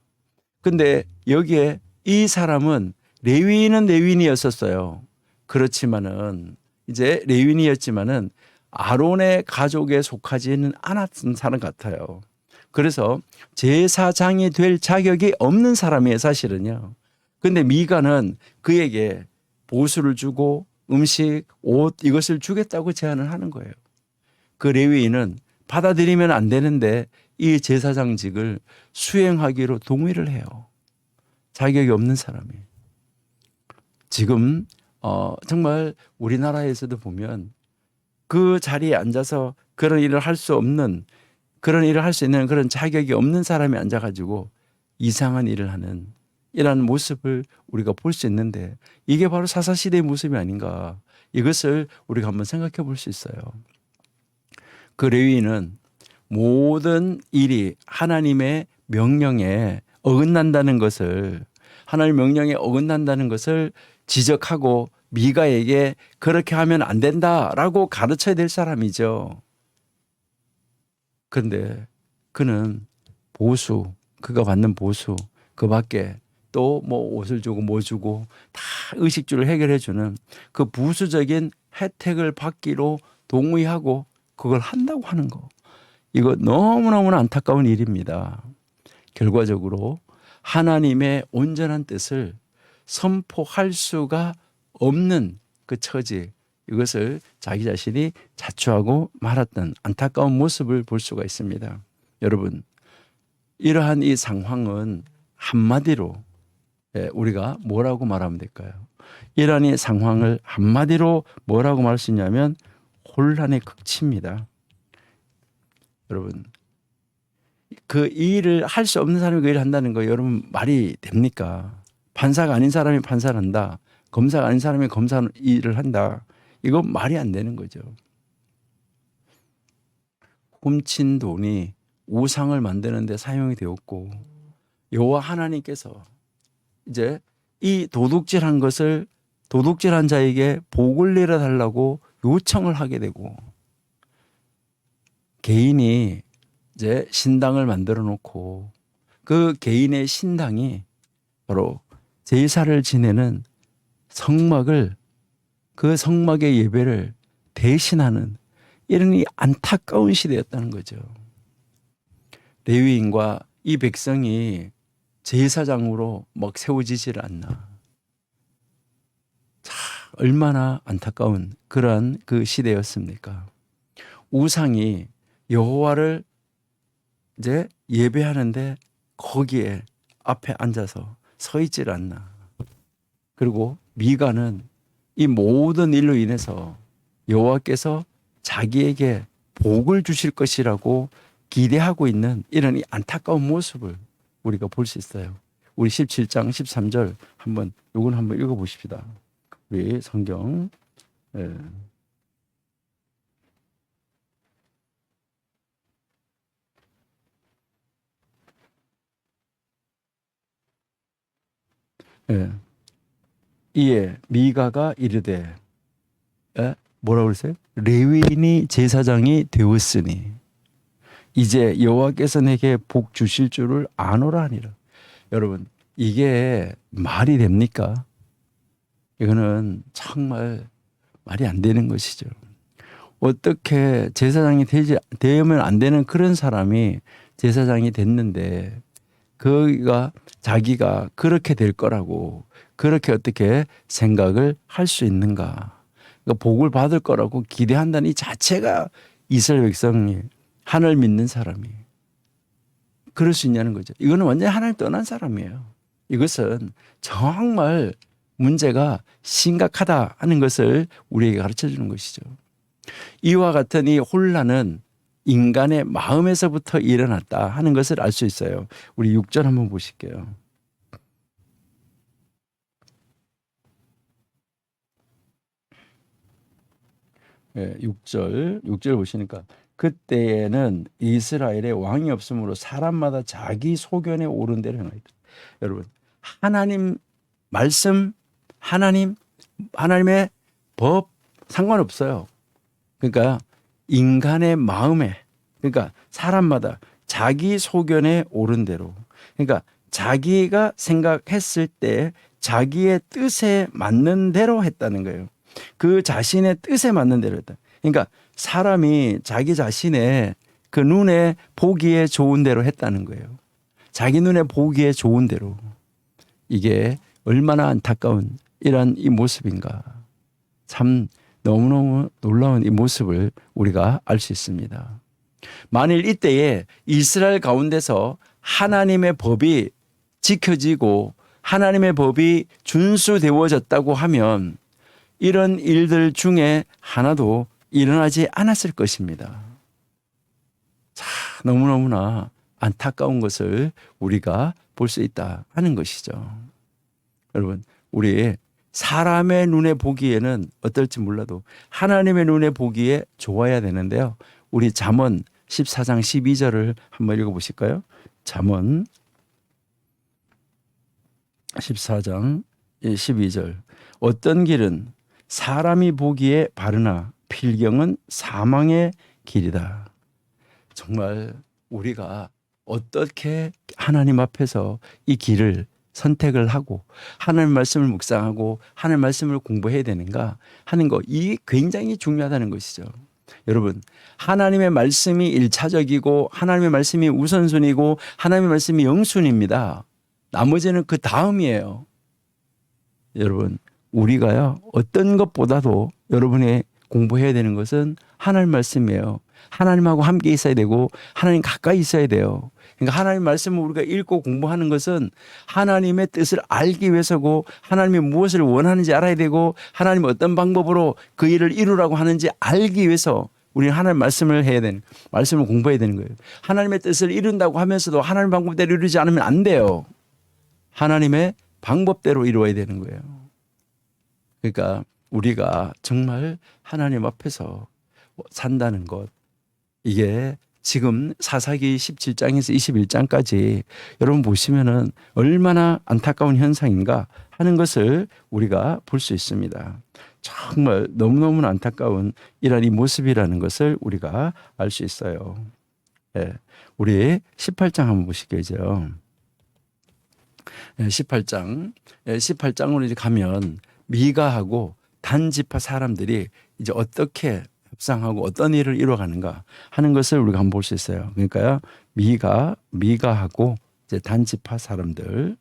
근데 여기에 이 사람은 레위인은 레위인이었었어요. 그렇지만은 이제 레위인이었지만은 아론의 가족에 속하지는 않았던 사람 같아요. 그래서 제사장이 될 자격이 없는 사람이에요, 사실은요. 근데 미가는 그에게 보수를 주고 음식, 옷 이것을 주겠다고 제안을 하는 거예요. 그 레위인은 받아들이면 안 되는데 이 제사장직을 수행하기로 동의를 해요. 자격이 없는 사람이. 지금 정말 우리나라에서도 보면 그 자리에 앉아서 그런 일을 할 수 없는, 그런 일을 할 수 있는 그런 자격이 없는 사람이 앉아가지고 이상한 일을 하는 이라는 모습을 우리가 볼 수 있는데, 이게 바로 사사시대의 모습이 아닌가. 이것을 우리가 한번 생각해 볼 수 있어요. 그 레위인은 모든 일이 하나님의 명령에 어긋난다는 것을, 하나님의 명령에 어긋난다는 것을 지적하고 미가에게 그렇게 하면 안 된다라고 가르쳐야 될 사람이죠. 그런데 그는 보수, 그가 받는 보수, 그 밖에 또 뭐 옷을 주고 뭐 주고 다 의식주를 해결해 주는 그 부수적인 혜택을 받기로 동의하고 그걸 한다고 하는 거. 이거 너무너무나 안타까운 일입니다. 결과적으로 하나님의 온전한 뜻을 선포할 수가 없는 그 처지, 이것을 자기 자신이 자초하고 말았던 안타까운 모습을 볼 수가 있습니다. 여러분, 이러한 이 상황은 한마디로 우리가 뭐라고 말하면 될까요? 이러한 이 상황을 한마디로 뭐라고 말할 수 있냐면 혼란의 극치입니다. 여러분, 그 일을 할 수 없는 사람이 그 일을 한다는 거 여러분 말이 됩니까? 판사가 아닌 사람이 판사를 한다. 검사가 아닌 사람이 검사 일을 한다. 이거 말이 안 되는 거죠. 훔친 돈이 우상을 만드는 데 사용이 되었고, 여호와 하나님께서 이제 이 도둑질한 것을 도둑질한 자에게 복을 내려달라고 요청을 하게 되고, 개인이 이제 신당을 만들어 놓고 그 개인의 신당이 바로 제사를 지내는 성막을, 그 성막의 예배를 대신하는 이런 이 안타까운 시대였다는 거죠. 레위인과 이 백성이 제사장으로 막 세워지질 않나. 자, 얼마나 안타까운 그러한 그 시대였습니까? 우상이 여호와를 이제 예배하는데 거기에 앞에 앉아서 서 있질 않나. 그리고 미가는 이 모든 일로 인해서 여호와께서 자기에게 복을 주실 것이라고 기대하고 있는 이런 이 안타까운 모습을 우리가 볼 수 있어요. 우리 17장 13절 한번 요건 한번 읽어 보십시다. 우리 성경. 예. 예. 이에 미가가 이르되, 예? 뭐라고 그랬어요? 레위인이 제사장이 되었으니 이제 여호와께서 내게 복 주실 줄을 아노라 하니라. 여러분, 이게 말이 됩니까? 이거는 정말 말이 안 되는 것이죠. 어떻게 제사장이 되면 안 되는 그런 사람이 제사장이 됐는데 그가 자기가 그렇게 될 거라고 그렇게 어떻게 생각을 할 수 있는가? 그러니까 복을 받을 거라고 기대한다는 이 자체가 이스라엘 백성이 하나님을 믿는 사람이 그럴 수 있냐는 거죠. 이거는 완전히 하나님 떠난 사람이에요. 이것은 정말 문제가 심각하다 하는 것을 우리에게 가르쳐 주는 것이죠. 이와 같은 이 혼란은 인간의 마음에서부터 일어났다 하는 것을 알 수 있어요. 우리 6절 한번 보실게요. 예, 6절 보시니까 그때에는 이스라엘에 왕이 없으므로 사람마다 자기 소견에 오른 대로 행하였다. 여러분, 하나님 말씀, 하나님의 법 상관없어요. 그러니까 인간의 마음에, 그러니까 사람마다 자기 소견에 오른 대로, 그러니까 자기가 생각했을 때 자기의 뜻에 맞는 대로 했다는 거예요. 그 자신의 뜻에 맞는 대로 했다. 그러니까 사람이 자기 자신의 그 눈에 보기에 좋은 대로 했다는 거예요. 자기 눈에 보기에 좋은 대로. 이게 얼마나 안타까운 이런 이 모습인가. 참 너무너무 놀라운 이 모습을 우리가 알 수 있습니다. 만일 이때에 이스라엘 가운데서 하나님의 법이 지켜지고 하나님의 법이 준수되어졌다고 하면 이런 일들 중에 하나도 일어나지 않았을 것입니다. 자, 너무너무나 안타까운 것을 우리가 볼 수 있다 하는 것이죠. 여러분, 우리 사람의 눈에 보기에는 어떨지 몰라도 하나님의 눈에 보기에 좋아야 되는데요. 우리 잠언 14장 12절을 한번 읽어보실까요? 잠언 14장 12절. 어떤 길은 사람이 보기에 바르나 필경은 사망의 길이다. 정말 우리가 어떻게 하나님 앞에서 이 길을 선택을 하고 하나님 말씀을 묵상하고 하나님 말씀을 공부해야 되는가 하는 거, 이게 굉장히 중요하다는 것이죠. 여러분, 하나님의 말씀이 일차적이고 하나님의 말씀이 우선순위고 하나님의 말씀이 영순입니다. 나머지는 그 다음이에요. 여러분, 우리가요 어떤 것보다도 여러분이 공부해야 되는 것은 하나님 말씀이에요. 하나님하고 함께 있어야 되고 하나님 가까이 있어야 돼요. 그러니까 하나님 말씀을 우리가 읽고 공부하는 것은 하나님의 뜻을 알기 위해서고 하나님이 무엇을 원하는지 알아야 되고 하나님이 어떤 방법으로 그 일을 이루라고 하는지 알기 위해서 우리는 하나님 말씀을 해야 되는, 말씀을 공부해야 되는 거예요. 하나님의 뜻을 이룬다고 하면서도 하나님 방법대로 이루지 않으면 안 돼요. 하나님의 방법대로 이루어야 되는 거예요. 그러니까 우리가 정말 하나님 앞에서 산다는 것, 이게 지금 사사기 17장에서 21장까지 여러분 보시면은 얼마나 안타까운 현상인가 하는 것을 우리가 볼 수 있습니다. 정말 너무너무 안타까운 이런 이 모습이라는 것을 우리가 알 수 있어요. 예. 우리 18장 한번 보시겠죠. 18장으로 이제 가면 미가하고 단지파 사람들이 이제 어떻게 협상하고 어떤 일을 이루어가는가 하는 것을 우리가 한번 볼 수 있어요. 그러니까요, 미가하고 이제 단지파 사람들,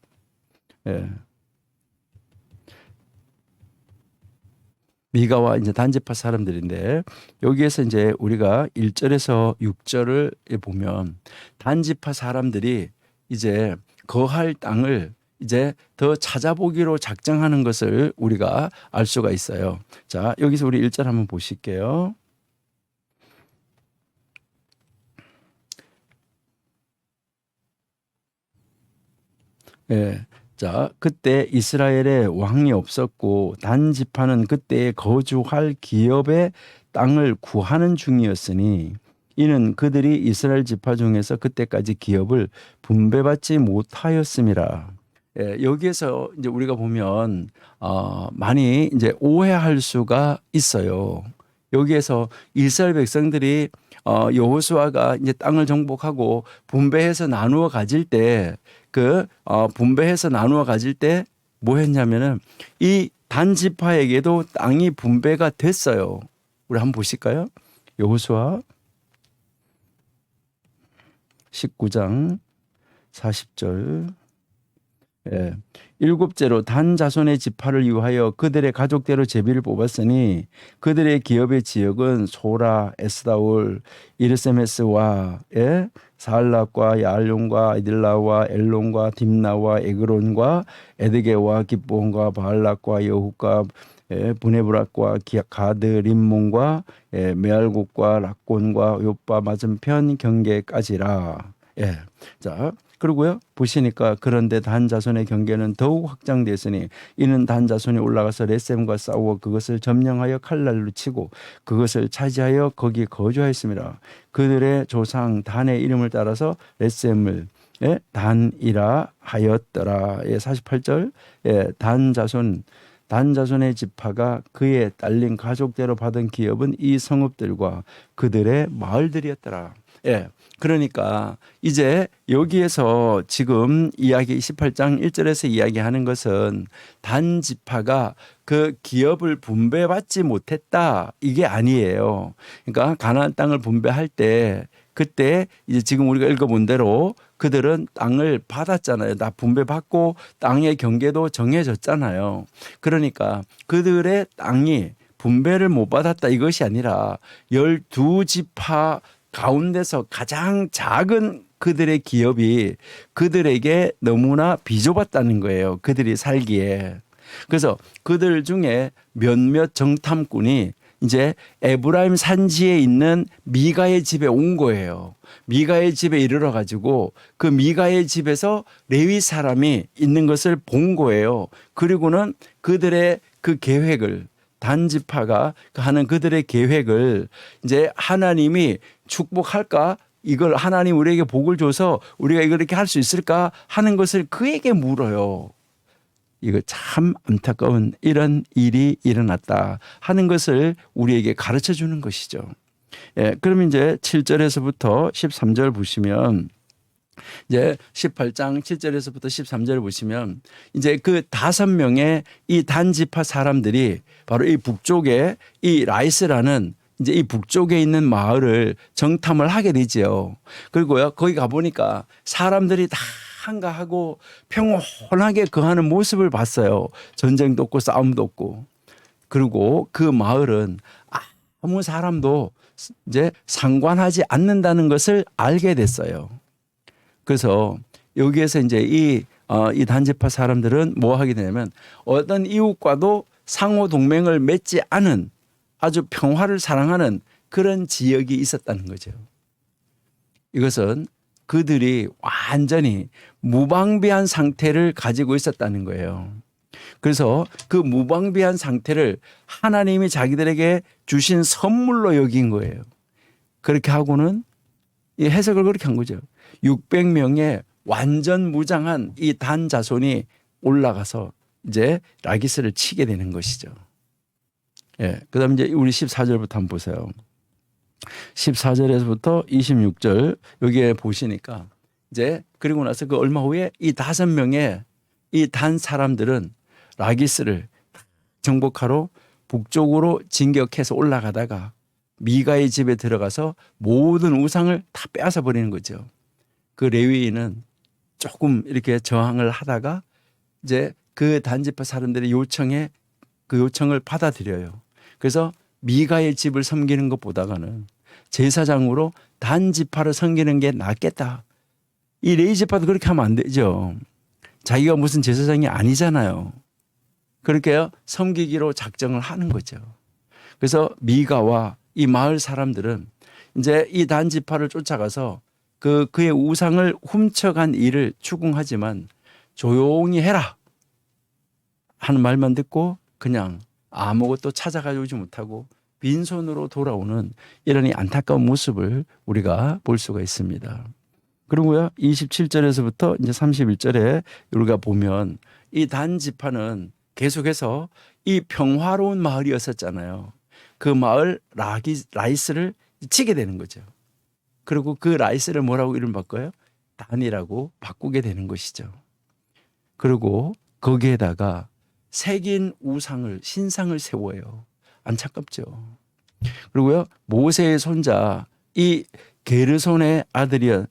예. 미가와 이제 단지파 사람들인데 여기에서 이제 우리가 1절에서 6절을 보면 단지파 사람들이 이제 거할 땅을 이제 더 찾아보기로 작정하는 것을 우리가 알 수가 있어요. 자, 여기서 우리 1절 한번 보실게요. 예. 자, 그때 이스라엘에 왕이 없었고 단 지파는 그때에 거주할 기업의 땅을 구하는 중이었으니 이는 그들이 이스라엘 지파 중에서 그때까지 기업을 분배받지 못하였음이라. 예, 여기에서 이제 우리가 보면 많이 이제 오해할 수가 있어요. 여기에서 이스라엘 백성들이 여호수아가 이제 땅을 정복하고 분배해서 나누어 가질 때 분배해서 나누어 가질 때 뭐 했냐면은 이 단지파에게도 땅이 분배가 됐어요. 우리 한번 보실까요? 여호수아 19장 40절. 예. 일곱째로 단 자손의 지파를 위하여 그들의 가족대로 제비를 뽑았으니 그들의 기업의 지역은 소라, 에스다올, 이르세메스와 사알락과 야알론과 이들라와 엘론과 딥나와 에그론과 에드게와 기브온과 바알락과 여훗과 브네브락과 가드 림몬과 메알국과 락곤과 요빠 맞은편 경계까지라. 예. 자, 그리고요 보시니까 그런데 단 자손의 경계는 더욱 확장됐으니 이는 단 자손이 올라가서 레셈과 싸워 그것을 점령하여 칼날로 치고 그것을 차지하여 거기 거주하였습니다. 그들의 조상 단의 이름을 따라서 레셈을 단이라 하였더라. 48절 단 자손의 지파가 그의 딸린 가족대로 받은 기업은 이 성읍들과 그들의 마을들이었더라. 예. 그러니까 이제 여기에서 지금 이야기 28장 1절에서 이야기하는 것은 단 지파가 그 기업을 분배받지 못했다 이게 아니에요. 그러니까 가나안 땅을 분배할 때 그때 이제 지금 우리가 읽어본 대로 그들은 땅을 받았잖아요. 다 분배받고 땅의 경계도 정해졌잖아요. 그러니까 그들의 땅이 분배를 못 받았다 이것이 아니라 12지파 가운데서 가장 작은 그들의 기업이 그들에게 너무나 비좁았다는 거예요. 그들이 살기에. 그래서 그들 중에 몇몇 정탐꾼이 이제 에브라임 산지에 있는 미가의 집에 온 거예요. 미가의 집에 이르러 가지고 그 미가의 집에서 레위 사람이 있는 것을 본 거예요. 그리고는 그들의 그 계획을 단지파가 하는 그들의 계획을 이제 하나님이 축복할까? 이걸 하나님 우리에게 복을 줘서 우리가 이렇게 할 수 있을까? 하는 것을 그에게 물어요. 이거 참 안타까운 이런 일이 일어났다 하는 것을 우리에게 가르쳐 주는 것이죠. 예, 그럼 이제 7절에서부터 13절 보시면 이제 18장 7절에서부터 13절을 보시면 이제 그 5명의 이 단지파 사람들이 바로 이 북쪽에 이 라이스라는 이제 이 북쪽에 있는 마을을 정탐을 하게 되지요. 그리고요 거기 가보니까 사람들이 다 한가하고 평온하게 거하는 모습을 봤어요. 전쟁도 없고 싸움도 없고. 그리고 그 마을은 아무 사람도 이제 상관하지 않는다는 것을 알게 됐어요. 그래서 여기에서 이제 이 단지파 사람들은 뭐 하게 되냐면 어떤 이웃과도 상호 동맹을 맺지 않은 아주 평화를 사랑하는 그런 지역이 있었다는 거죠. 이것은 그들이 완전히 무방비한 상태를 가지고 있었다는 거예요. 그래서 그 무방비한 상태를 하나님이 자기들에게 주신 선물로 여긴 거예요. 그렇게 하고는 이 해석을 그렇게 한 거죠. 600명의 완전 무장한 이 단 자손이 올라가서 이제 라기스를 치게 되는 것이죠. 예. 그다음 이제 우리 14절부터 한번 보세요. 14절에서부터 26절 여기에 보시니까 이제 그리고 나서 그 얼마 후에 이 5명의 이 단 사람들은 라기스를 정복하러 북쪽으로 진격해서 올라가다가 미가의 집에 들어가서 모든 우상을 다 빼앗아 버리는 거죠. 그 레위인은 조금 이렇게 저항을 하다가 이제 그 단지파 사람들의 요청을 받아들여요. 그래서 미가의 집을 섬기는 것보다는 제사장으로 단 지파를 섬기는 게 낫겠다. 이 레위 지파도 그렇게 하면 안 되죠. 자기가 무슨 제사장이 아니잖아요. 그렇게 섬기기로 작정을 하는 거죠. 그래서 미가와 이 마을 사람들은 이제 이 단 지파를 쫓아가서 그의 우상을 훔쳐간 일을 추궁하지만 조용히 해라 하는 말만 듣고 그냥 아무것도 찾아가지 못하고 빈손으로 돌아오는 이런 이 안타까운 모습을 우리가 볼 수가 있습니다. 그리고요 27절에서부터 이제 31절에 우리가 보면 이 단 지파는 계속해서 이 평화로운 마을이었었잖아요. 그 마을 라이스를 치게 되는 거죠. 그리고 그 라이스를 뭐라고 이름 바꿔요? 단이라고 바꾸게 되는 것이죠. 그리고 거기에다가 새긴 신상을 세워요. 안타깝죠. 그리고요 모세의 손자 이 게르손의 아들이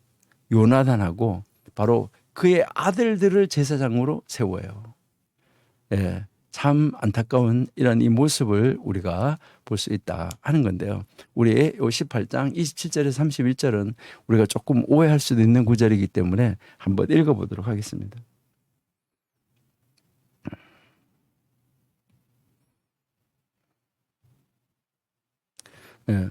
요나단하고 바로 그의 아들들을 제사장으로 세워요. 예, 참 안타까운 이런 이 모습을 우리가 볼 수 있다 하는 건데요. 우리 18장 27절에서 31절은 우리가 조금 오해할 수도 있는 구절이기 때문에 한번 읽어보도록 하겠습니다. 예.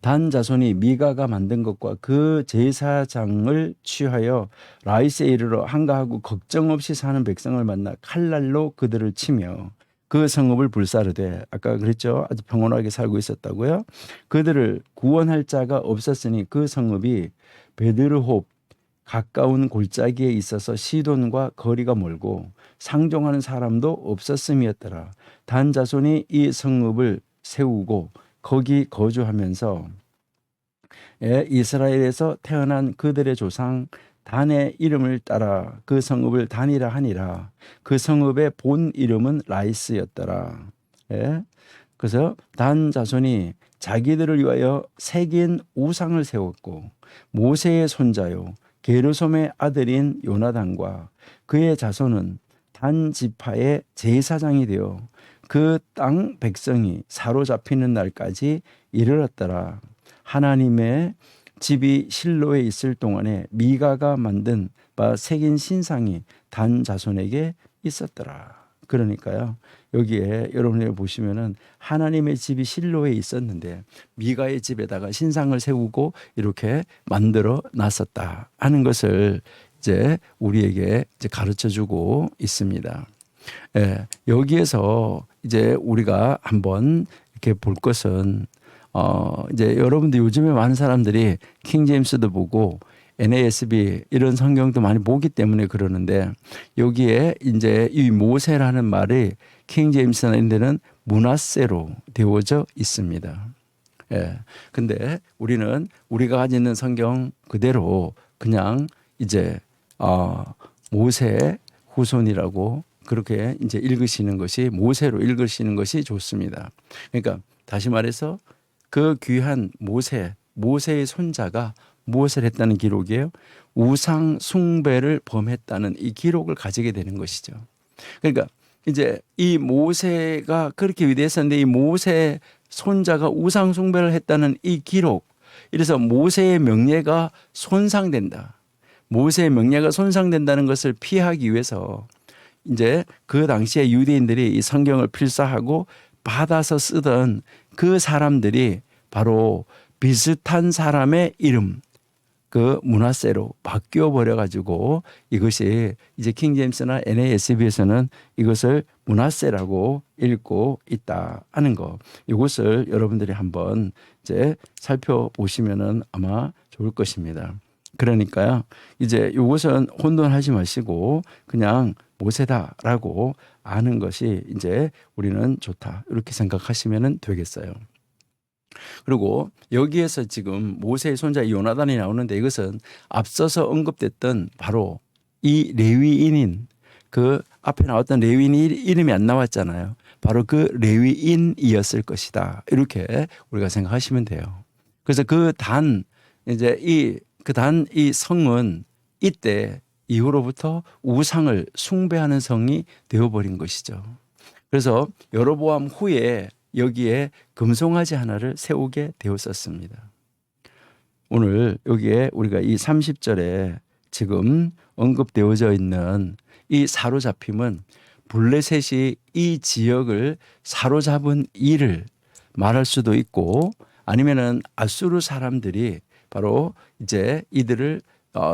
단 자손이 미가가 만든 것과 그 제사장을 취하여 라이스에 이르러 한가하고 걱정 없이 사는 백성을 만나 칼날로 그들을 치며 그 성읍을 불사르되 아까 그랬죠. 아주 평온하게 살고 있었다고요. 그들을 구원할 자가 없었으니 그 성읍이 베드르홉 가까운 골짜기에 있어서 시돈과 거리가 멀고 상종하는 사람도 없었음이었더라. 단 자손이 이 성읍을 세우고 거기 거주하면서 이스라엘에서 태어난 그들의 조상 단의 이름을 따라 그 성읍을 단이라 하니라. 그 성읍의 본 이름은 라이스였더라. 그래서 단 자손이 자기들을 위하여 새긴 우상을 세웠고 모세의 손자요 게르솜의 아들인 요나단과 그의 자손은 단 지파의 제사장이 되어 그 땅 백성이 사로잡히는 날까지 이르렀더라. 하나님의 집이 실로에 있을 동안에 미가가 만든 바 새긴 신상이 단 자손에게 있었더라. 그러니까요. 여기에 여러분들 보시면은 하나님의 집이 실로에 있었는데 미가의 집에다가 신상을 세우고 이렇게 만들어 놨었다 하는 것을 이제 우리에게 이제 가르쳐 주고 있습니다. 여기에서 이제 우리가 한번 이렇게 볼 것은 이제 여러분들 요즘에 많은 사람들이 킹 제임스도 보고 NASB 이런 성경도 많이 보기 때문에 그러는데 여기에 이제 이 모세라는 말이 킹 제임스는 데는 므낫세로 되어져 있습니다. 근데 우리는 우리가 가지고 있는 성경 그대로 그냥 이제 모세 후손이라고 그렇게 이제 읽으시는 것이 모세로 읽으시는 것이 좋습니다. 그러니까 다시 말해서 그 귀한 모세의 손자가 무엇을 했다는 기록이에요? 우상 숭배를 범했다는 이 기록을 가지게 되는 것이죠. 그러니까 이제 이 모세가 그렇게 위대했었는데 이 모세 손자가 우상 숭배를 했다는 이 기록, 이래서 모세의 명예가 손상된다. 모세의 명예가 손상된다는 것을 피하기 위해서 이제 그 당시에 유대인들이 이 성경을 필사하고 받아서 쓰던 그 사람들이 바로 비슷한 사람의 이름, 그 므낫세로 바뀌어 버려 가지고 이것이 이제 킹 제임스나 NASB에서는 이것을 므낫세라고 읽고 있다 하는 거. 이것을 여러분들이 한번 이제 살펴보시면은 아마 좋을 것입니다. 그러니까요. 이제 이것은 혼돈하지 마시고 그냥 모세다라고 아는 것이 이제 우리는 좋다. 이렇게 생각하시면 되겠어요. 그리고 여기에서 지금 모세의 손자 요나단이 나오는데 이것은 앞서서 언급됐던 바로 이 레위인인 그 앞에 나왔던 레위인 이름이 안 나왔잖아요. 바로 그 레위인이었을 것이다. 이렇게 우리가 생각하시면 돼요. 그래서 그 단 이제 이 성은 이때 이후로부터 우상을 숭배하는 성이 되어버린 것이죠. 그래서 여로보암 후에 여기에 금송아지 하나를 세우게 되었었습니다. 오늘 여기에 우리가 이 30절에 지금 언급되어져 있는 이 사로잡힘은 블레셋이 이 지역을 사로잡은 일을 말할 수도 있고, 아니면은 아수르 사람들이 바로 이제 이들을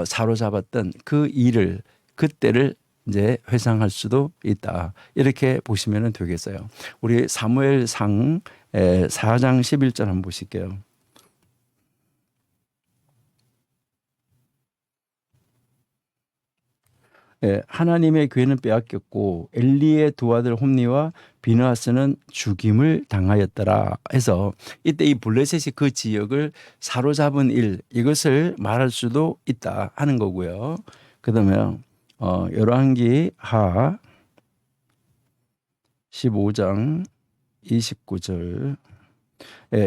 사로잡았던 그 일을, 그때를 이제 회상할 수도 있다. 이렇게 보시면 되겠어요. 우리 사무엘상 4장 11절 한번 보실게요. 하나님의 괴는 빼앗겼고 엘리의 두 아들 홈니와 비느하스는 죽임을 당하였더라 해서, 이때 이 블레셋이 그 지역을 사로잡은 일, 이것을 말할 수도 있다 하는 거고요. 그다음에 열왕기 하 15장 29절,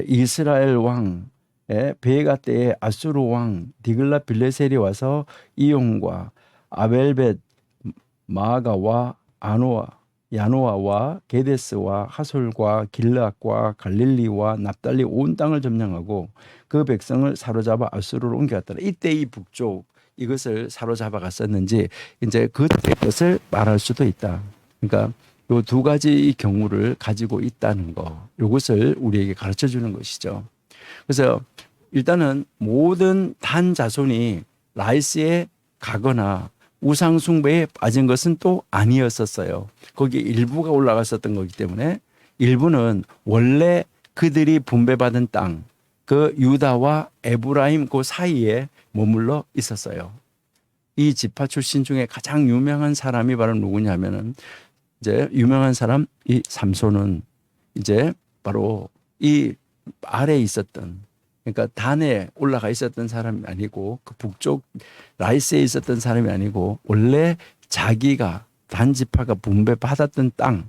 이스라엘 왕 베가 때에 아수르 왕 디글라 빌레셀이 와서 이용과 아벨벳 마아가와 야노아와 게데스와 하솔과 길르앗과 갈릴리와 납달리 온 땅을 점령하고 그 백성을 사로잡아 아수르로 옮겨갔더라. 이때 이 북쪽 이것을 사로잡아 갔었는지 이제 그때 것을 말할 수도 있다. 그러니까 요 두 가지 경우를 가지고 있다는 거, 이것을 우리에게 가르쳐 주는 것이죠. 그래서 일단은 모든 단 자손이 라이스에 가거나 우상 숭배에 빠진 것은 또 아니었었어요. 거기에 일부가 올라갔었던 거기 때문에, 일부는 원래 그들이 분배받은 땅, 그 유다와 에브라임 그 사이에 머물러 있었어요. 이 지파 출신 중에 가장 유명한 사람이 바로 누구냐면은, 이제 유명한 사람 이 삼손은 이제 바로 이 아래에 있었던, 그러니까 단에 올라가 있었던 사람이 아니고, 그 북쪽 라이스에 있었던 사람이 아니고, 원래 자기가 단 지파가 분배받았던 땅,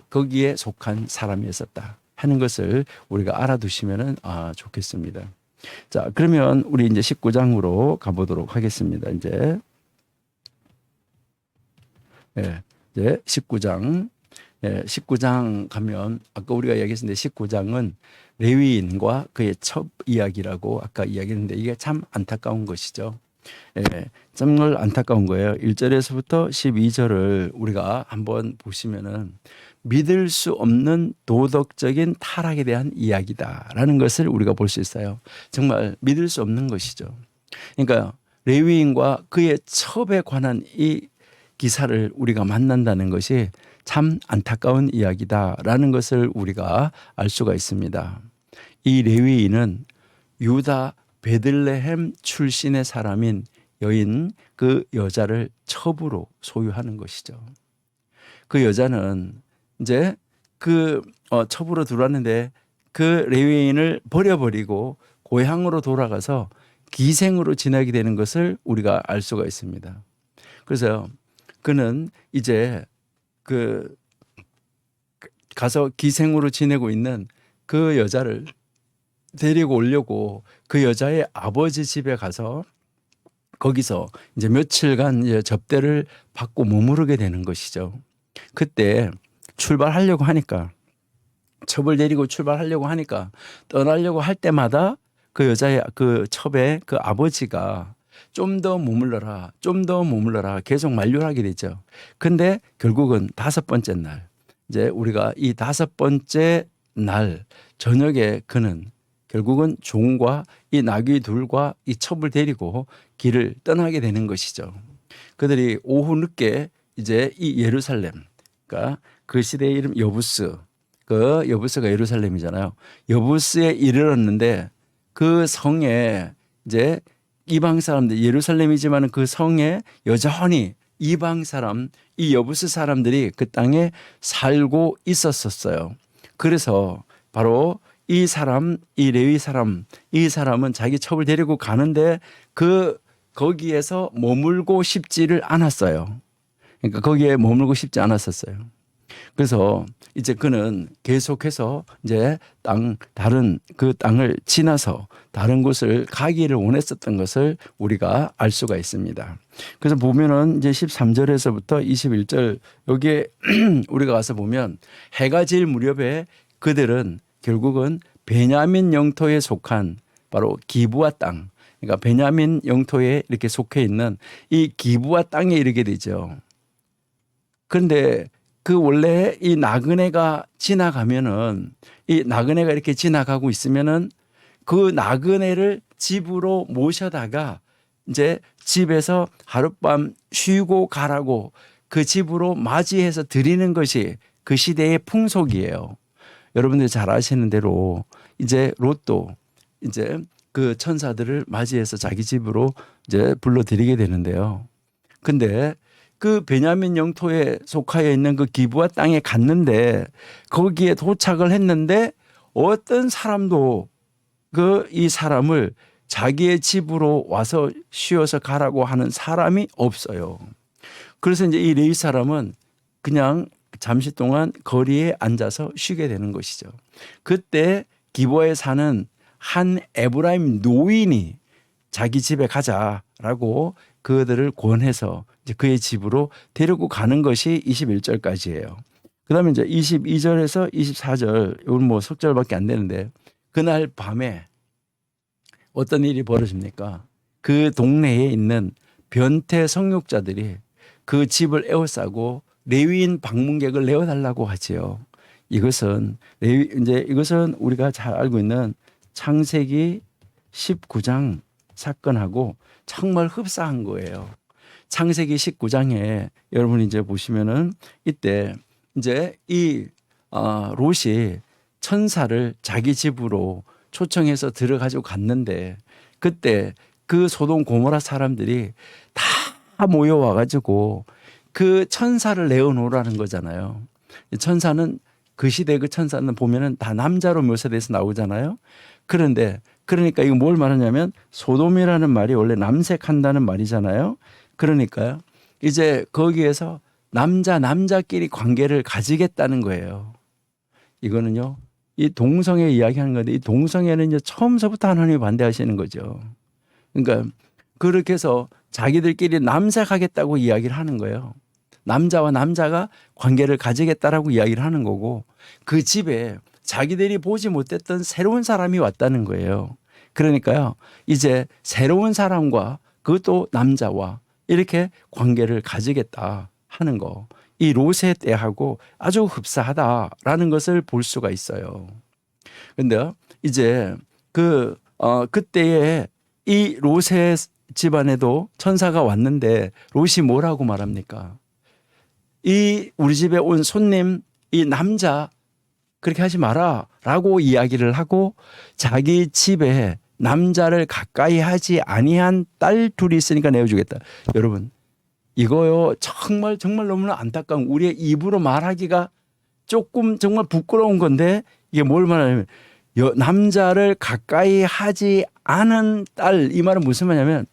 거기에 속한 사람이었었다 하는 것을 우리가 알아두시면 좋겠습니다. 자, 그러면 우리 이제 19장으로 가보도록 하겠습니다. 이제 19장. 19장 가면, 아까 우리가 이야기했는데 19장은 레위인과 그의 첩 이야기라고 아까 이야기했는데, 이게 참 안타까운 것이죠. 정말 안타까운 거예요. 1절에서부터 12절을 우리가 한번 보시면은 믿을 수 없는 도덕적인 타락에 대한 이야기다라는 것을 우리가 볼 수 있어요. 정말 믿을 수 없는 것이죠. 그러니까 레위인과 그의 첩에 관한 이 기사를 우리가 만난다는 것이 참 안타까운 이야기다라는 것을 우리가 알 수가 있습니다. 이 레위인은 유다 베들레헴 출신의 사람인 여인, 그 여자를 첩으로 소유하는 것이죠. 그 여자는 이제 그 첩으로 들어왔는데 그 레위인을 버려버리고 고향으로 돌아가서 기생으로 지내게 되는 것을 우리가 알 수가 있습니다. 그래서 그는 이제 가서 기생으로 지내고 있는 그 여자를 데리고 오려고 그 여자의 아버지 집에 가서 거기서 이제 며칠간 이제 접대를 받고 머무르게 되는 것이죠. 그때 출발하려고 하니까, 첩을 데리고 출발하려고 하니까, 떠나려고 할 때마다 그 여자의 그 첩의 그 아버지가 좀 더 머물러라, 좀 더 머물러라 계속 만류를 하게 되죠. 근데 결국은 5번째 날, 이제 우리가 이 5번째 날 저녁에 그는 결국은 종과 이 나귀 둘과 이 첩을 데리고 길을 떠나게 되는 것이죠. 그들이 오후 늦게 이제 이 예루살렘, 그러니까 그 시대의 이름 여부스, 그 여부스가 예루살렘이잖아요. 여부스에 이르렀는데 그 성에 이제 이방 사람들, 예루살렘이지만 그 성에 여전히 이방 사람, 이 여부스 사람들이 그 땅에 살고 있었어요. 그래서 바로 이 사람, 이 레위 사람, 이 사람은 자기 첩을 데리고 가는데 거기에서 머물고 싶지를 않았어요. 그러니까 거기에 머물고 싶지 않았었어요. 그래서 이제 그는 계속해서 이제 다른 그 땅을 지나서 다른 곳을 가기를 원했었던 것을 우리가 알 수가 있습니다. 그래서 보면은 이제 13절에서부터 21절 여기에 우리가 가서 보면 해가 질 무렵에 그들은 결국은 베냐민 영토에 속한 바로 기브아 땅, 그러니까 베냐민 영토에 이렇게 속해 있는 이 기브아 땅에 이르게 되죠. 그런데 그 원래 이 나그네가 지나가면은 이 나그네가 이렇게 지나가고 있으면은 그 나그네를 집으로 모셔다가 이제 집에서 하룻밤 쉬고 가라고 그 집으로 맞이해서 드리는 것이 그 시대의 풍속이에요. 여러분들이 잘 아시는 대로 이제 롯도 이제 그 천사들을 맞이해서 자기 집으로 이제 불러들이게 되는데요. 근데 그 베냐민 영토에 속하여 있는 그 기브아 땅에 갔는데 거기에 도착을 했는데 어떤 사람도 이 사람을 자기의 집으로 와서 쉬어서 가라고 하는 사람이 없어요. 그래서 이제 이 레위 사람은 그냥 잠시 동안 거리에 앉아서 쉬게 되는 것이죠. 그때 기브아에 사는 한 에브라임 노인이 자기 집에 가자라고 그들을 권해서 이제 그의 집으로 데리고 가는 것이 21절까지예요. 그다음에 이제 22절에서 24절 이건 뭐 석절밖에 안 되는데 그날 밤에 어떤 일이 벌어집니까? 그 동네에 있는 변태 성욕자들이 그 집을 에워싸고 레위인 방문객을 내어달라고 하지요. 이것은 이것은 우리가 잘 알고 있는 창세기 19장 사건하고 정말 흡사한 거예요. 창세기 19장에 여러분이 이제 보시면은 이때 이제 이 롯이 천사를 자기 집으로 초청해서 들어가지고 갔는데 그때 그 소돔 고모라 사람들이 다 모여와 가지고 그 천사를 내어놓으라는 거잖아요. 천사는 그 시대 그 천사는 보면은 다 남자로 묘사돼서 나오잖아요. 그러니까 이거 뭘 말하냐면 소돔이라는 말이 원래 남색한다는 말이잖아요. 그러니까요. 이제 거기에서 남자끼리 관계를 가지겠다는 거예요. 이거는요. 이 동성애 이야기하는 건데 이 동성애는 이제 처음서부터 하나님이 반대하시는 거죠. 그러니까 그렇게 해서 자기들끼리 남색하겠다고 이야기를 하는 거예요. 남자와 남자가 관계를 가지겠다라고 이야기를 하는 거고 그 집에 자기들이 보지 못했던 새로운 사람이 왔다는 거예요. 그러니까요. 이제 새로운 사람과 그것도 남자와 이렇게 관계를 가지겠다 하는 거. 이 롯의 때하고 아주 흡사하다라는 것을 볼 수가 있어요. 그런데 이제 그때에 이 롯의 집안에도 천사가 왔는데 롯이 뭐라고 말합니까? 이 우리 집에 온 손님 이 남자 그렇게 하지 마라 라고 이야기를 하고 자기 집에 남자를 가까이 하지 아니한 딸 둘이 있으니까 내어주겠다. 여러분 이거요 정말 너무나 안타까운 우리의 입으로 말하기가 조금 정말 부끄러운 건데 이게 뭘 말하냐면 남자를 가까이 하지 않은 딸 이 말은 무슨 말이냐면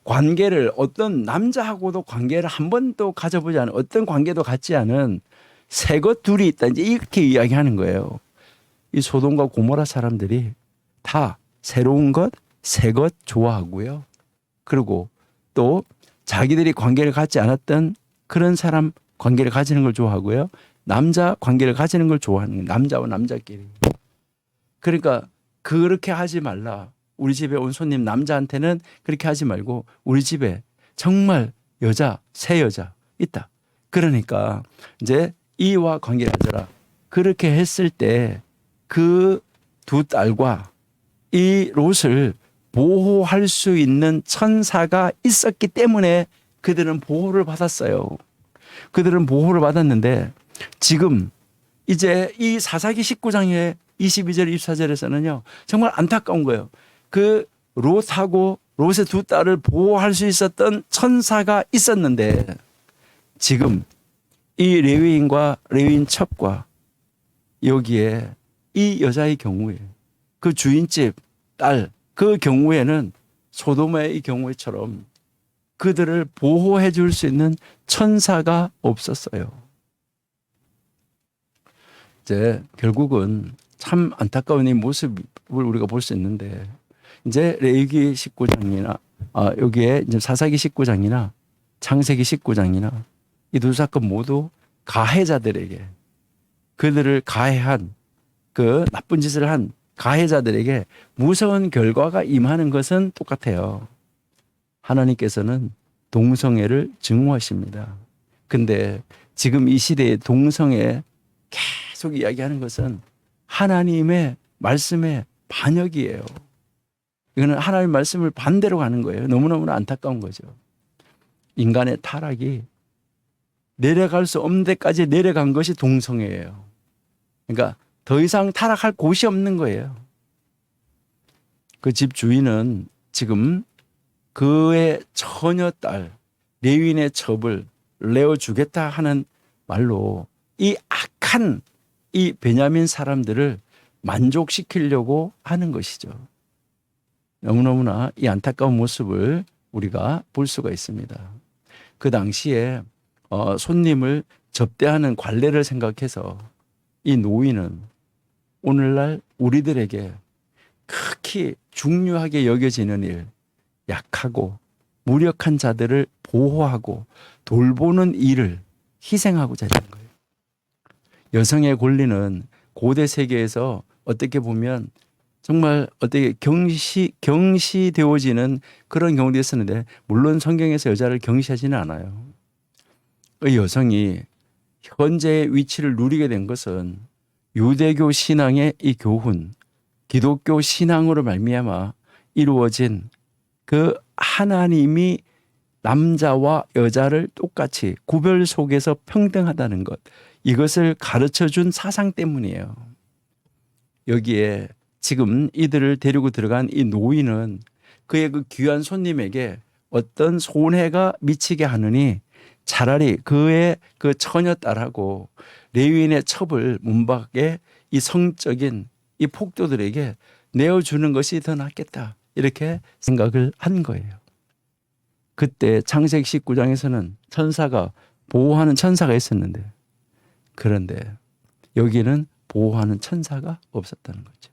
관계를 어떤 남자하고도 관계를 한 번도 가져보지 않은 어떤 관계도 갖지 않은 새 것 둘이 있다 이제 이렇게 이야기하는 거예요. 이 소돔과 고모라 사람들이 다 새로운 것, 새 것 좋아하고요. 그리고 또 자기들이 관계를 갖지 않았던 그런 사람 관계를 가지는 걸 좋아하고요. 남자 관계를 가지는 걸 좋아하는 거예요. 남자와 남자끼리. 그러니까 그렇게 하지 말라. 우리 집에 온 손님 남자한테는 그렇게 하지 말고 우리 집에 정말 새 여자 있다. 그러니까 이제 이와 관계를 가져라. 그렇게 했을 때 그 두 딸과 이 롯을 보호할 수 있는 천사가 있었기 때문에 그들은 보호를 받았어요. 그들은 보호를 받았는데 지금 이제 이 사사기 19장의 22절 24절에서는요 정말 안타까운 거예요. 그 롯하고 롯의 두 딸을 보호할 수 있었던 천사가 있었는데 지금 이 레위인과 레위인 첩과 여기에 이 여자의 경우에 그 주인집 딸 그 경우에는 소돔의 이 경우처럼 그들을 보호해 줄 수 있는 천사가 없었어요. 이제 결국은 참 안타까운 이 모습을 우리가 볼 수 있는데, 이제 레위기 19장이나 여기에 이제 사사기 19장이나 창세기 19장이나 이 두 사건 모두 가해자들에게, 그들을 가해한, 그 나쁜 짓을 한 가해자들에게 무서운 결과가 임하는 것은 똑같아요. 하나님께서는 동성애를 증오하십니다. 근데 지금 이 시대의 동성애 계속 이야기하는 것은 하나님의 말씀의 반역이에요. 이거는 하나님의 말씀을 반대로 가는 거예요. 너무너무 안타까운 거죠. 인간의 타락이 내려갈 수 없는 데까지 내려간 것이 동성애예요. 그러니까 더 이상 타락할 곳이 없는 거예요. 그 집 주인은 지금 그의 처녀딸 레위인의 첩을 내어주겠다 하는 말로 이 악한 이 베냐민 사람들을 만족시키려고 하는 것이죠. 너무너무나 이 안타까운 모습을 우리가 볼 수가 있습니다. 그 당시에 손님을 접대하는 관례를 생각해서 이 노인은 오늘날 우리들에게 극히 중요하게 여겨지는 일, 약하고 무력한 자들을 보호하고 돌보는 일을 희생하고자 하는 거예요. 여성의 권리는 고대 세계에서 어떻게 보면 정말 어떻게 경시되어지는 그런 경우도 있었는데, 물론 성경에서 여자를 경시하지는 않아요. 그 여성이 현재의 위치를 누리게 된 것은 유대교 신앙의 이 교훈, 기독교 신앙으로 말미암아 이루어진 그 하나님이 남자와 여자를 똑같이 구별 속에서 평등하다는 것, 이것을 가르쳐준 사상 때문이에요. 여기에 지금 이들을 데리고 들어간 이 노인은 그의 그 귀한 손님에게 어떤 손해가 미치게 하느니 차라리 그의 그 처녀딸하고 레위인의 첩을 문밖에 이 성적인 이 폭도들에게 내어주는 것이 더 낫겠다, 이렇게 생각을 한 거예요. 그때 창세기 19장에서는 천사가 보호하는 천사가 있었는데, 그런데 여기는 보호하는 천사가 없었다는 거죠.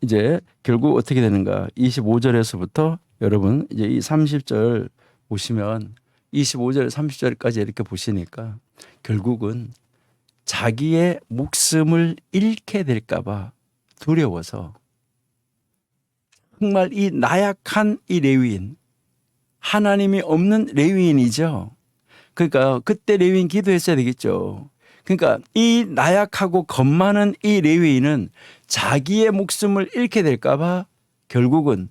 이제 결국 어떻게 되는가? 25절에서부터 여러분 이제 이 30절 보시면 25절 30절까지 이렇게 보시니까 결국은 자기의 목숨을 잃게 될까 봐 두려워서 정말 이 나약한 이 레위인, 하나님이 없는 레위인이죠. 그러니까 그때 레위인 기도했어야 되겠죠. 그러니까 이 나약하고 겁 많은 이 레위인은 자기의 목숨을 잃게 될까 봐 결국은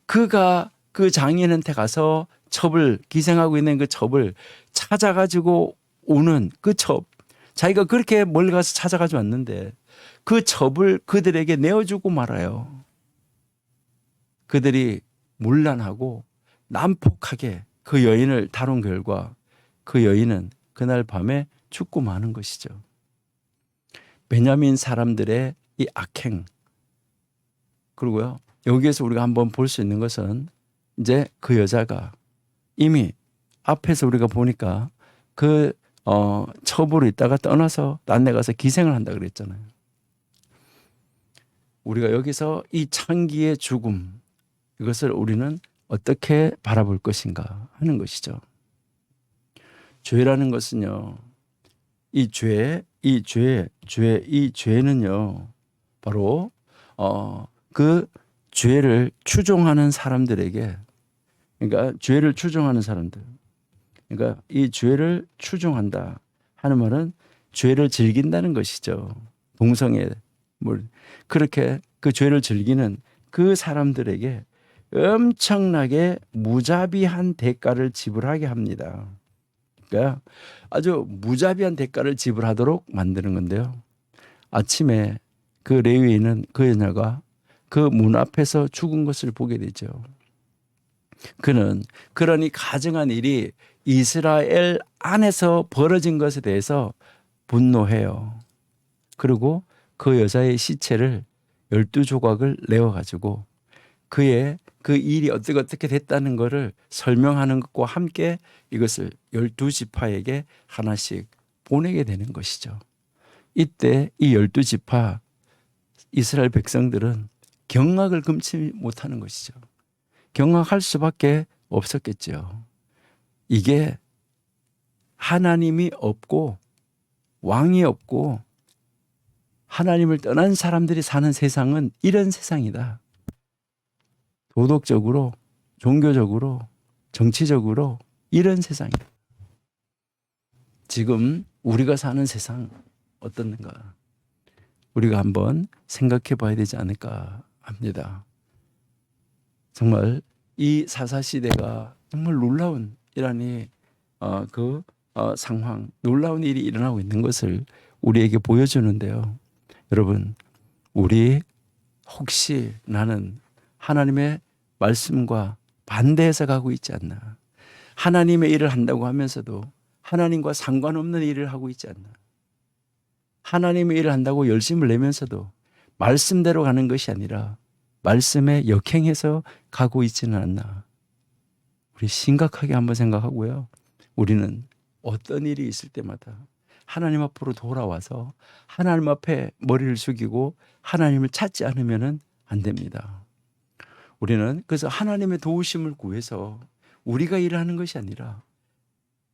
그가 그 장인한테 가서 첩을, 기생하고 있는 그 첩을 찾아가지고 오는 그 첩, 자기가 그렇게 멀리 가서 찾아가지고 왔는데 그 첩을 그들에게 내어주고 말아요. 그들이 문란하고 난폭하게 그 여인을 다룬 결과 그 여인은 그날 밤에 죽고 마는 것이죠. 베냐민 사람들의 이 악행, 그리고요 여기에서 우리가 한번 볼 수 있는 것은 이제 그 여자가 이미 앞에서 우리가 보니까 그 첩으로 있다가 떠나서 딴 데 가서 기생을 한다 그랬잖아요. 우리가 여기서 이 창기의 죽음, 이것을 우리는 어떻게 바라볼 것인가 하는 것이죠. 죄라는 것은요, 이 죄는요, 바로 그 죄를 추종하는 사람들에게, 그러니까 죄를 추종하는 사람들, 그러니까 이 죄를 추종한다 하는 말은 죄를 즐긴다는 것이죠. 동성애, 그렇게 그 죄를 즐기는 그 사람들에게 엄청나게 무자비한 대가를 지불하게 합니다. 그러니까 아주 무자비한 대가를 지불하도록 만드는 건데요. 아침에 그 레위인은 그 여자가 그 문 앞에서 죽은 것을 보게 되죠. 그는 그러니 가증한 일이 이스라엘 안에서 벌어진 것에 대해서 분노해요. 그리고 그 여자의 시체를 12조각을 내어가지고 그의 그 일이 어떻게 됐다는 것을 설명하는 것과 함께 이것을 12지파에게 하나씩 보내게 되는 것이죠. 이때 이 12지파 이스라엘 백성들은 경악을 금치 못하는 것이죠. 경악할 수밖에 없었겠죠. 이게 하나님이 없고 왕이 없고 하나님을 떠난 사람들이 사는 세상은 이런 세상이다. 도덕적으로, 종교적으로, 정치적으로 이런 세상이다. 지금 우리가 사는 세상 어떻는가? 우리가 한번 생각해 봐야 되지 않을까 합니다. 정말 이 사사시대가 정말 놀라운 이러니 상황, 놀라운 일이 일어나고 있는 것을 우리에게 보여주는데요. 여러분, 우리 혹시 나는 하나님의 말씀과 반대해서 가고 있지 않나? 하나님의 일을 한다고 하면서도 하나님과 상관없는 일을 하고 있지 않나? 하나님의 일을 한다고 열심을 내면서도 말씀대로 가는 것이 아니라 말씀에 역행해서 가고 있지는 않나? 우리 심각하게 한번 생각하고요. 우리는 어떤 일이 있을 때마다 하나님 앞으로 돌아와서 하나님 앞에 머리를 숙이고 하나님을 찾지 않으면 안 됩니다. 우리는 그래서 하나님의 도우심을 구해서 우리가 일하는 것이 아니라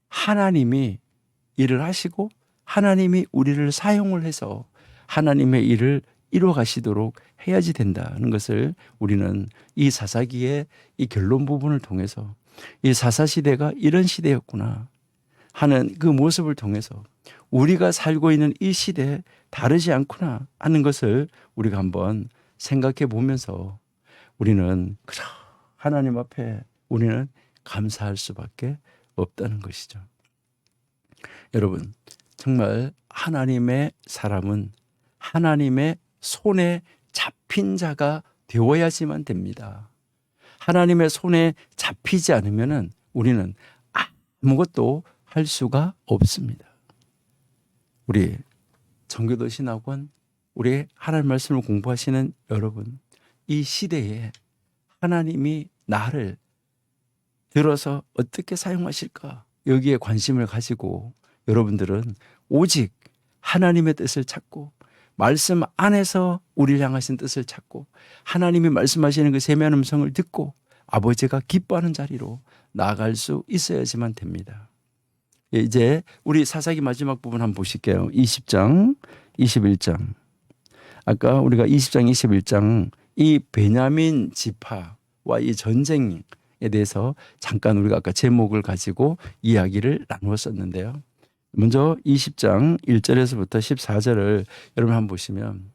하나님이 일을 하시고 하나님이 우리를 사용을 해서 하나님의 일을 이루어 가시도록 해야지 된다는 것을 우리는 이 사사기의 이 결론 부분을 통해서 이 사사시대가 이런 시대였구나 하는 그 모습을 통해서 우리가 살고 있는 이 시대에 다르지 않구나 하는 것을 우리가 한번 생각해 보면서 우리는 하나님 앞에 우리는 감사할 수밖에 없다는 것이죠. 여러분, 정말 하나님의 사람은 하나님의 손에 잡힌 자가 되어야지만 됩니다. 하나님의 손에 잡히지 않으면 우리는 아무것도 할 수가 없습니다. 우리 정교도 신학원, 우리 하나님 말씀을 공부하시는 여러분, 이 시대에 하나님이 나를 들어서 어떻게 사용하실까? 여기에 관심을 가지고 여러분들은 오직 하나님의 뜻을 찾고 말씀 안에서 우리를 향하신 뜻을 찾고 하나님이 말씀하시는 그 세미한 음성을 듣고 아버지가 기뻐하는 자리로 나아갈 수 있어야지만 됩니다. 이제 우리 사사기 마지막 부분 한번 보실게요. 20장, 21장. 아까 우리가 20장, 21장 이 베냐민 지파와 이 전쟁에 대해서 잠깐 우리가 아까 제목을 가지고 이야기를 나누었었는데요. 먼저 20장 1절에서부터 14절을 여러분 한번 보시면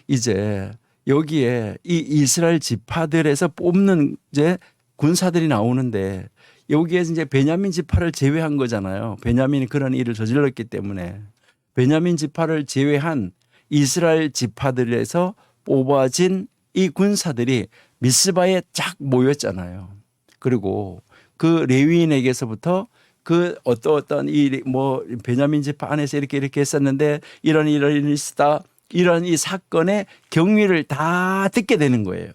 이제 여기에 이 이스라엘 지파들에서 뽑는 이제 군사들이 나오는데 여기에 이제 베냐민 지파를 제외한 거잖아요. 베냐민이 그런 일을 저질렀기 때문에 베냐민 지파를 제외한 이스라엘 지파들에서 뽑아진 이 군사들이 미스바에 쫙 모였잖아요. 그리고 그 레위인에게서부터 그 어떤 이 베냐민 지파 안에서 이렇게 했었는데 이런 일이 있었다. 이런 이 사건의 경위를 다 듣게 되는 거예요.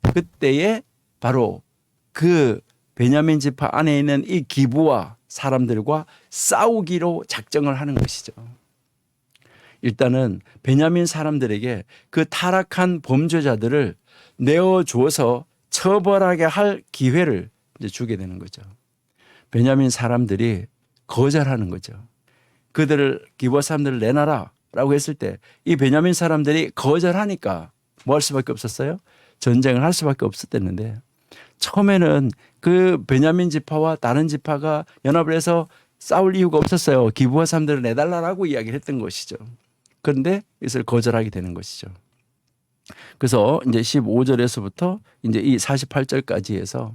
그때에 바로 그 베냐민 지파 안에 있는 이 기브와 사람들과 싸우기로 작정을 하는 것이죠. 일단은 베냐민 사람들에게 그 타락한 범죄자들을 내어주어서 처벌하게 할 기회를 이제 주게 되는 거죠. 베냐민 사람들이 거절하는 거죠. 그들을 기브와 사람들을 내놔라 라고 했을 때 이 베냐민 사람들이 거절하니까 뭐 할 수밖에 없었어요? 전쟁을 할 수밖에 없었댔는데 처음에는 그 베냐민 지파와 다른 지파가 연합을 해서 싸울 이유가 없었어요. 기브와 사람들을 내달라고 이야기를 했던 것이죠. 그런데 이것을 거절하게 되는 것이죠. 그래서 이제 15절에서부터 이제 이 48절까지 해서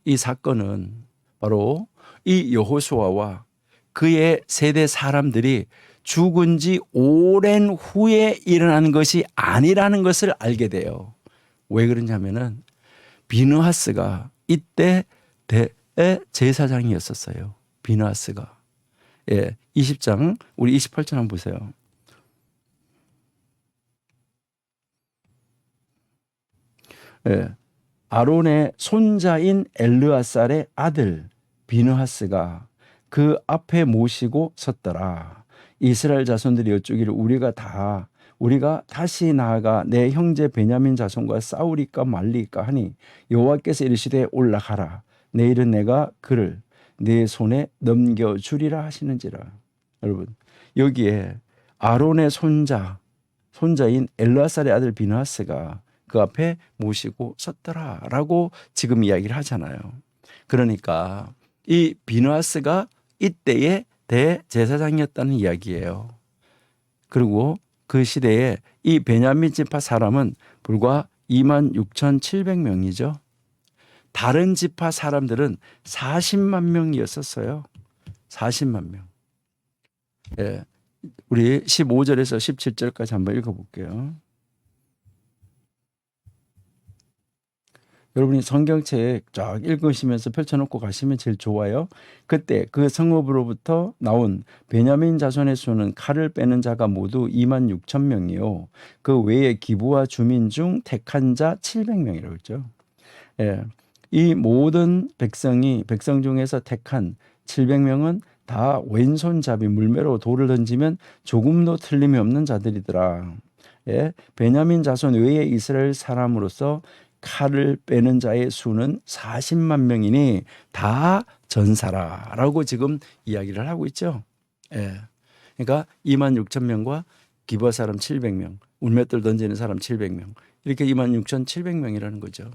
이 사건은 바로 이 여호수아와 그의 세대 사람들이 죽은 지 오랜 후에 일어난 것이 아니라는 것을 알게 돼요. 왜 그러냐면은 비느하스가 이때 제사장이었었어요. 비느하스가. 20장 우리 28절 한번 보세요. 아론의 손자인 엘르아살의 아들 비느하스가 그 앞에 모시고 섰더라. 이스라엘 자손들이 여쭈기를 우리가 다시 나아가 내 형제 베냐민 자손과 싸우리까 말리까 하니 여호와께서 이르시되 올라가라. 내일은 내가 그를 내 손에 넘겨주리라 하시는지라. 여러분, 여기에 아론의 손자인 엘르아살의 아들 비느하스가 그 앞에 모시고 섰더라라고 지금 이야기를 하잖아요. 그러니까 이 비느하스가 이때의 대제사장이었다는 이야기예요. 그리고 그 시대에 이 베냐민 지파 사람은 불과 26,700명이죠. 다른 지파 사람들은 40만 명이었었어요. 40만 명. 예, 우리 15절에서 17절까지 한번 읽어볼게요. 여러분이 성경책 쫙 읽으시면서 펼쳐놓고 가시면 제일 좋아요. 그때 그 성읍으로부터 나온 베냐민 자손의 수는 칼을 빼는 자가 모두 26,000명이요. 그 외에 기부와 주민 중 택한 자 700명이라고 했죠. 예, 이 모든 백성 중에서 택한 700명은 다 왼손잡이 물매로 돌을 던지면 조금도 틀림이 없는 자들이더라. 예, 베냐민 자손 외에 이스라엘 사람으로서 칼을 빼는 자의 수는 40만 명이니 다 전사라라고 지금 이야기를 하고 있죠. 예. 그러니까 26,000명과 기부하 사람 700명, 울맷돌 던지는 사람 700명, 이렇게 26,700명이라는 거죠.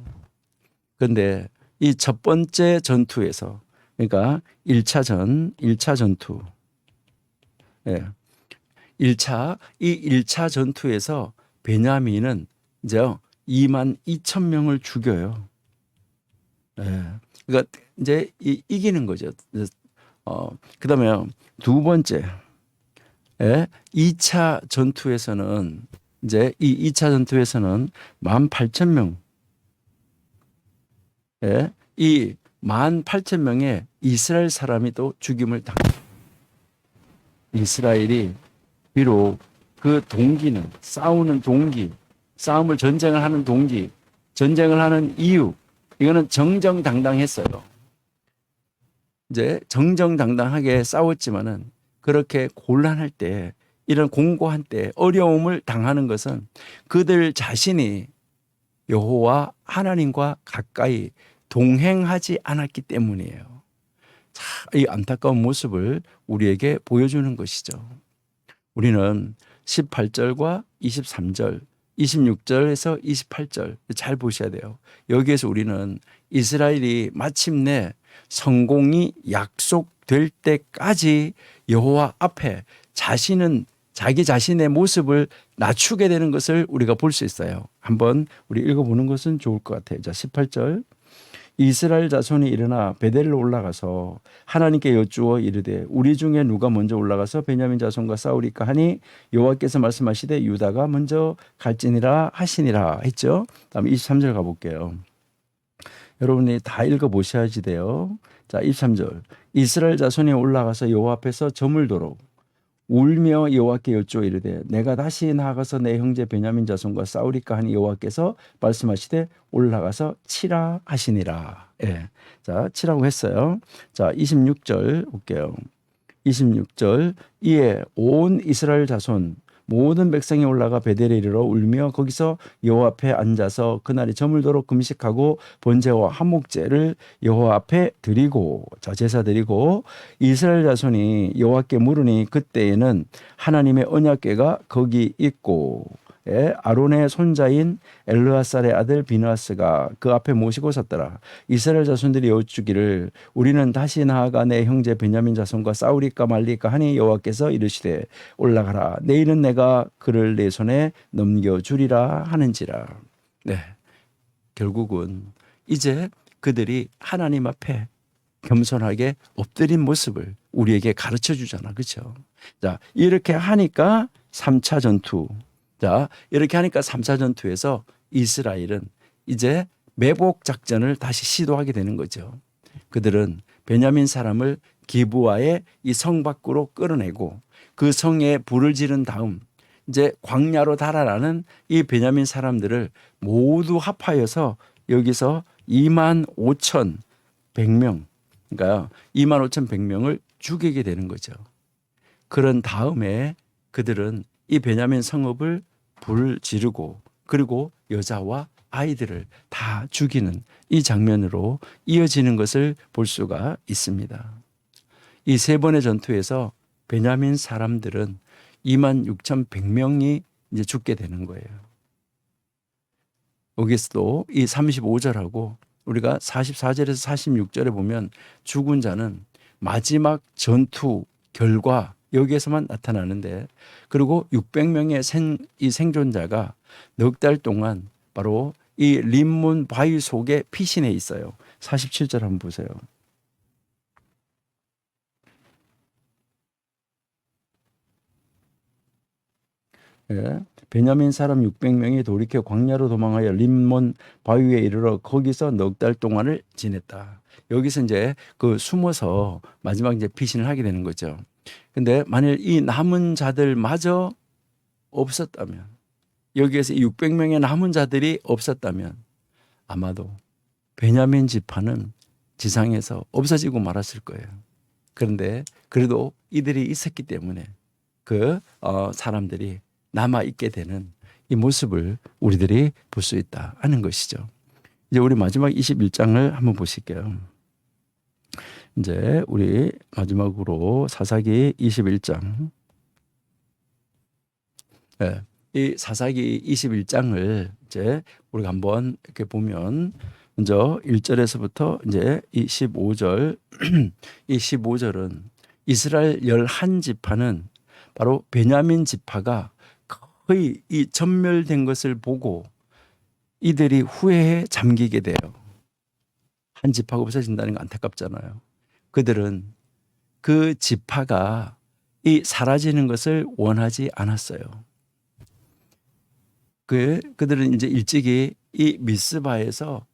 그런데 이 첫 번째 전투에서, 그러니까 1차 전투, 예. 1차 전투에서 베냐민은 이제 22,000명을 죽여요. 예. 그러니까 이제 이기는 거죠. 그다음에 두 번째, 2차 전투에서는 이제 이 2차 전투에서는 18,000명, 이 18,000명의 이스라엘 사람이 또 죽임을 당합니다. 이스라엘이 비록 그 동기는 싸우는 동기, 전쟁을 하는 동기, 전쟁을 하는 이유, 이거는 정정당당했어요. 이제 정정당당하게 싸웠지만은 그렇게 곤란할 때, 이런 공고한 때 어려움을 당하는 것은 그들 자신이 여호와 하나님과 가까이 동행하지 않았기 때문이에요. 자, 이 안타까운 모습을 우리에게 보여주는 것이죠. 우리는 18절과 23절, 26절에서 28절 잘 보셔야 돼요. 여기에서 우리는 이스라엘이 마침내 성공이 약속될 때까지 여호와 앞에 자기 자신의 모습을 낮추게 되는 것을 우리가 볼 수 있어요. 한번 우리 읽어보는 것은 좋을 것 같아요. 자, 18절. 이스라엘 자손이 일어나 베델로 올라가서 하나님께 여쭈어 이르되 우리 중에 누가 먼저 올라가서 베냐민 자손과 싸우리까 하니 여호와께서 말씀하시되 유다가 먼저 갈지니라 하시니라 했죠. 다음 23절 가볼게요. 여러분이 다 읽어보셔야지 돼요. 자, 23절. 이스라엘 자손이 올라가서 여호와 앞에서 저물도록 울며 여호와께 여쭈어 이르되 내가 다시 나아가서 내 형제 베냐민 자손과 싸우리까 하니 여호와께서 말씀하시되 올라가서 치라 하시니라. 예. 자, 치라고 했어요. 자, 26절 볼게요. 26절. 이에 온 이스라엘 자손 모든 백성이 올라가 베델에 이르러 울며 거기서 여호와 앞에 앉아서 그날이 저물도록 금식하고 번제와 한목제를 여호와 앞에 드리고, 자, 제사 드리고 이스라엘 자손이 여호와께 물으니 그때에는 하나님의 언약궤가 거기 있고 아론의 손자인 엘르아살의 아들 비느하스가 그 앞에 모시고 섰더라. 이스라엘 자손들이 여쭈기를 우리는 다시 나아가 내 형제 베냐민 자손과 싸우리까 말리까 하니 여호와께서 이르시되 올라가라. 내일은 내가 그를 내 손에 넘겨주리라 하는지라. 네, 결국은 이제 그들이 하나님 앞에 겸손하게 엎드린 모습을 우리에게 가르쳐 주잖아. 그렇죠? 자, 이렇게 하니까 3차 전투. 자, 이렇게 하니까 3차 전투에서 이스라엘은 이제 매복 작전을 다시 시도하게 되는 거죠. 그들은 베냐민 사람을 기브아의 이 성 밖으로 끌어내고 그 성에 불을 지른 다음 이제 광야로 달아나는 이 베냐민 사람들을 모두 합하여서 여기서 25,100명, 그러니까 25,100명을 죽이게 되는 거죠. 그런 다음에 그들은 이 베냐민 성읍을 불 지르고 그리고 여자와 아이들을 다 죽이는 이 장면으로 이어지는 것을 볼 수가 있습니다. 이 세 번의 전투에서 베냐민 사람들은 26,100명이 이제 죽게 되는 거예요. 여기서도 이 35절하고 우리가 44절에서 46절에 보면 죽은 자는 마지막 전투 결과 여기에서만 나타나는데, 그리고 600명의 이 생존자가 넉 달 동안 바로 이 림몬 바위 속에 피신해 있어요. 47절 한번 보세요. 예. 베냐민 사람 600명이 돌이켜 광야로 도망하여 림몬 바위에 이르러 거기서 넉 달 동안을 지냈다. 여기서 이제 그 숨어서 마지막 이제 피신을 하게 되는 거죠. 근데 만일 이 남은 자들마저 없었다면, 여기에서 600명의 남은 자들이 없었다면 아마도 베냐민 지파는 지상에서 없어지고 말았을 거예요. 그런데 그래도 이들이 있었기 때문에 그 사람들이 남아 있게 되는 이 모습을 우리들이 볼 수 있다 하는 것이죠. 이제 우리 마지막 21장을 한번 보실게요. 이제 우리 마지막으로 사사기 21장. 네, 이 사사기 21장을 이제 우리가 한번 이렇게 보면 먼저 1절에서부터 이제 이 15절 이 15절은 이스라엘 11지파는 바로 베냐민 지파가 거의 이 전멸된 것을 보고 이들이 후회에 잠기게 돼요. 한 지파가 없어진다는 거 안타깝잖아요. 그들은 그 지파가 이 사라지는 것을 원하지 않았어요. 그들은 이제 일찍이 이 미스바에서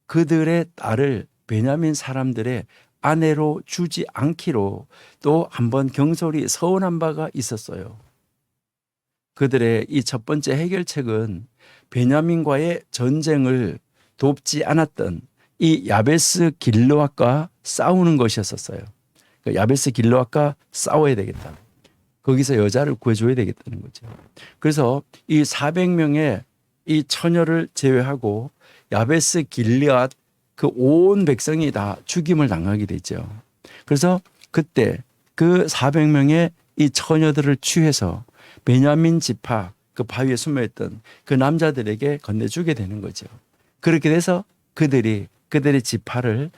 그들의 딸을 베냐민 사람들의 아내로 주지 않기로 또 한번 경솔히 서운한 바가 있었어요. 그들의 이 첫 번째 해결책은 베냐민과의 전쟁을 돕지 않았던 이 야베스 길르앗과 싸우는 것이었어요. 야베스 길르앗과 싸워야 되겠다. 거기서 여자를 구해줘야 되겠다는 거죠. 그래서 이 400명의 이 처녀를 제외하고 야베스 길르앗 그 온 백성이 다 죽임을 당하게 되죠. 그래서 그때 그 400명의 이 처녀들을 취해서 베냐민 지파 그 바위에 숨어있던 그 남자들에게 건네주게 되는 거죠. 그렇게 돼서 그들의 지파를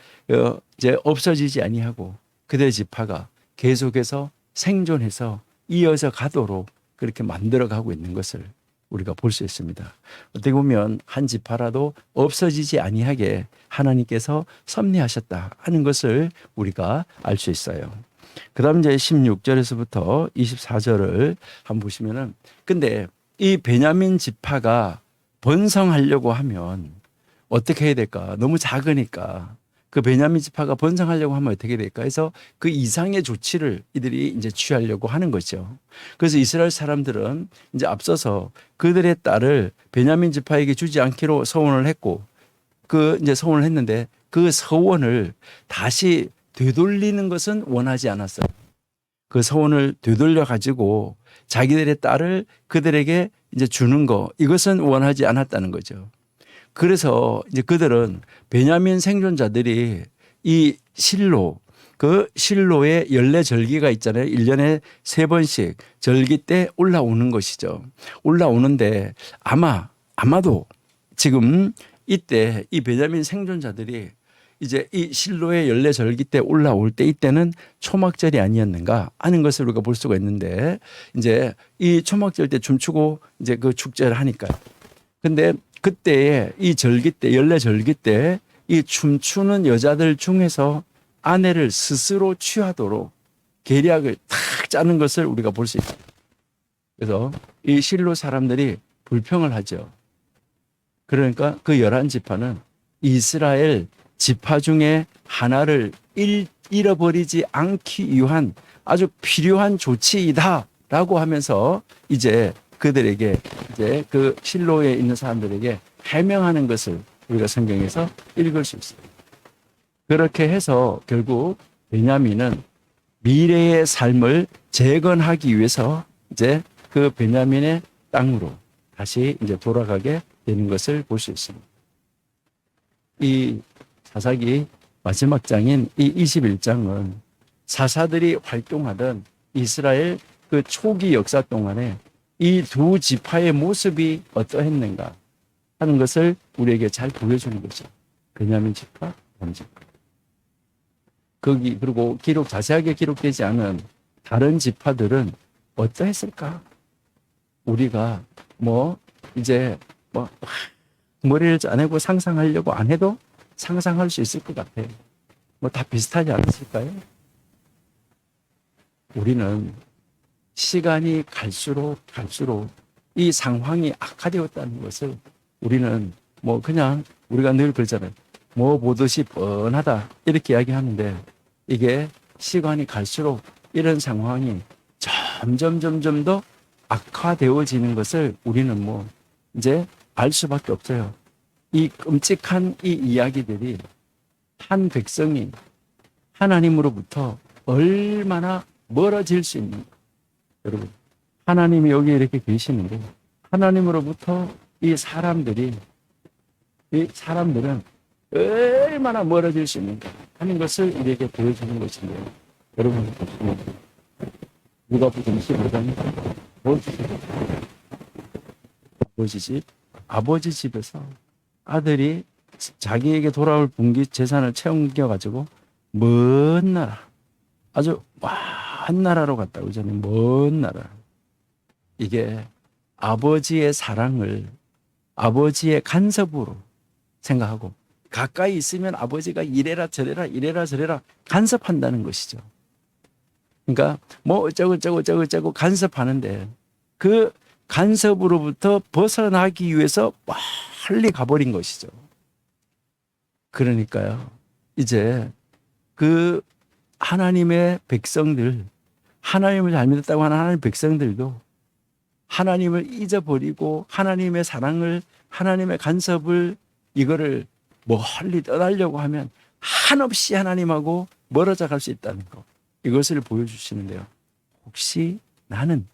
이제 없어지지 아니하고 그들의 지파가 계속해서 생존해서 이어져 가도록 그렇게 만들어가고 있는 것을 우리가 볼 수 있습니다. 어떻게 보면 한 지파라도 없어지지 아니하게 하나님께서 섭리하셨다 하는 것을 우리가 알 수 있어요. 그 다음 이제 16절에서부터 24절을 한번 보시면은, 근데 이 베냐민 지파가 번성하려고 하면 어떻게 해야 될까? 너무 작으니까. 그 베냐민 지파가 번성하려고 하면 어떻게 될까 해서 그 이상의 조치를 이들이 이제 취하려고 하는 거죠. 그래서 이스라엘 사람들은 이제 앞서서 그들의 딸을 베냐민 지파에게 주지 않기로 서원을 했고, 그 이제 서원을 했는데 그 서원을 다시 되돌리는 것은 원하지 않았어요. 그 서원을 되돌려 가지고 자기들의 딸을 그들에게 이제 주는 거, 이것은 원하지 않았다는 거죠. 그래서 이제 그들은 베냐민 생존자들이 이 실로, 그 실로의 연례 절기가 있잖아요. 1년에 3번씩 절기 때 올라오는 것이죠. 올라오는데 아마도 지금 이때 이 베냐민 생존자들이 이제 이 실로의 연례 절기 때 올라올 때 이때는 초막절이 아니었는가 하는 것을 우리가 볼 수가 있는데, 이제 이 초막절 때 춤추고 이제 그 축제를 하니까요. 근데 그때에 이 절기 때, 연례 절기 때 이 춤추는 여자들 중에서 아내를 스스로 취하도록 계략을 탁 짜는 것을 우리가 볼 수 있어요. 그래서 이 실로 사람들이 불평을 하죠. 그러니까 그 11지파는 이스라엘 지파 중에 하나를 잃어버리지 않기 위한 아주 필요한 조치이다라고 하면서 이제 그들에게 이제 그 실로에 있는 사람들에게 해명하는 것을 우리가 성경에서 읽을 수 있습니다. 그렇게 해서 결국 베냐민은 미래의 삶을 재건하기 위해서 이제 그 베냐민의 땅으로 다시 이제 돌아가게 되는 것을 볼 수 있습니다. 이 사사기 마지막 장인 이 21장은 사사들이 활동하던 이스라엘 그 초기 역사 동안에 이 두 지파의 모습이 어떠했는가 하는 것을 우리에게 잘 보여주는 거죠. 베냐민 지파, 단 지파. 거기 그리고 자세하게 기록되지 않은 다른 지파들은 어떠했을까? 우리가 이제 머리를 짜내고 상상하려고 안 해도 상상할 수 있을 것 같아요. 다 비슷하지 않았을까요? 우리는 시간이 갈수록 이 상황이 악화되었다는 것을 우리는 그냥 우리가 늘 그러잖아요. 보듯이 뻔하다 이렇게 이야기하는데 이게 시간이 갈수록 이런 상황이 점점 더 악화되어지는 것을 우리는 이제 알 수밖에 없어요. 이 끔찍한 이 이야기들이 한 백성이 하나님으로부터 얼마나 멀어질 수 있는가. 여러분, 하나님이 여기 이렇게 계시는데 하나님으로부터 이 사람들은 얼마나 멀어질 수 있는가 하는 것을 우리에게 보여주는 것인데요. 여러분, 누가복음 15장 아버지 집에서 아들이 자기에게 돌아올 분기 재산을 채옮겨가지고 먼 나라, 아주 먼 나라로 갔다고 하잖아요. 먼 나라. 이게 아버지의 사랑을 아버지의 간섭으로 생각하고 가까이 있으면 아버지가 이래라 저래라 간섭한다는 것이죠. 그러니까 어쩌고 간섭하는데 그 간섭으로부터 벗어나기 위해서 빨리 가버린 것이죠. 그러니까요. 이제 그 하나님의 백성들, 하나님을 잘 믿었다고 하는 하나님의 백성들도 하나님을 잊어버리고 하나님의 사랑을, 하나님의 간섭을 이거를 멀리 떠나려고 하면 한없이 하나님하고 멀어져 갈 수 있다는 것. 이것을 보여주시는데요. 혹시 나는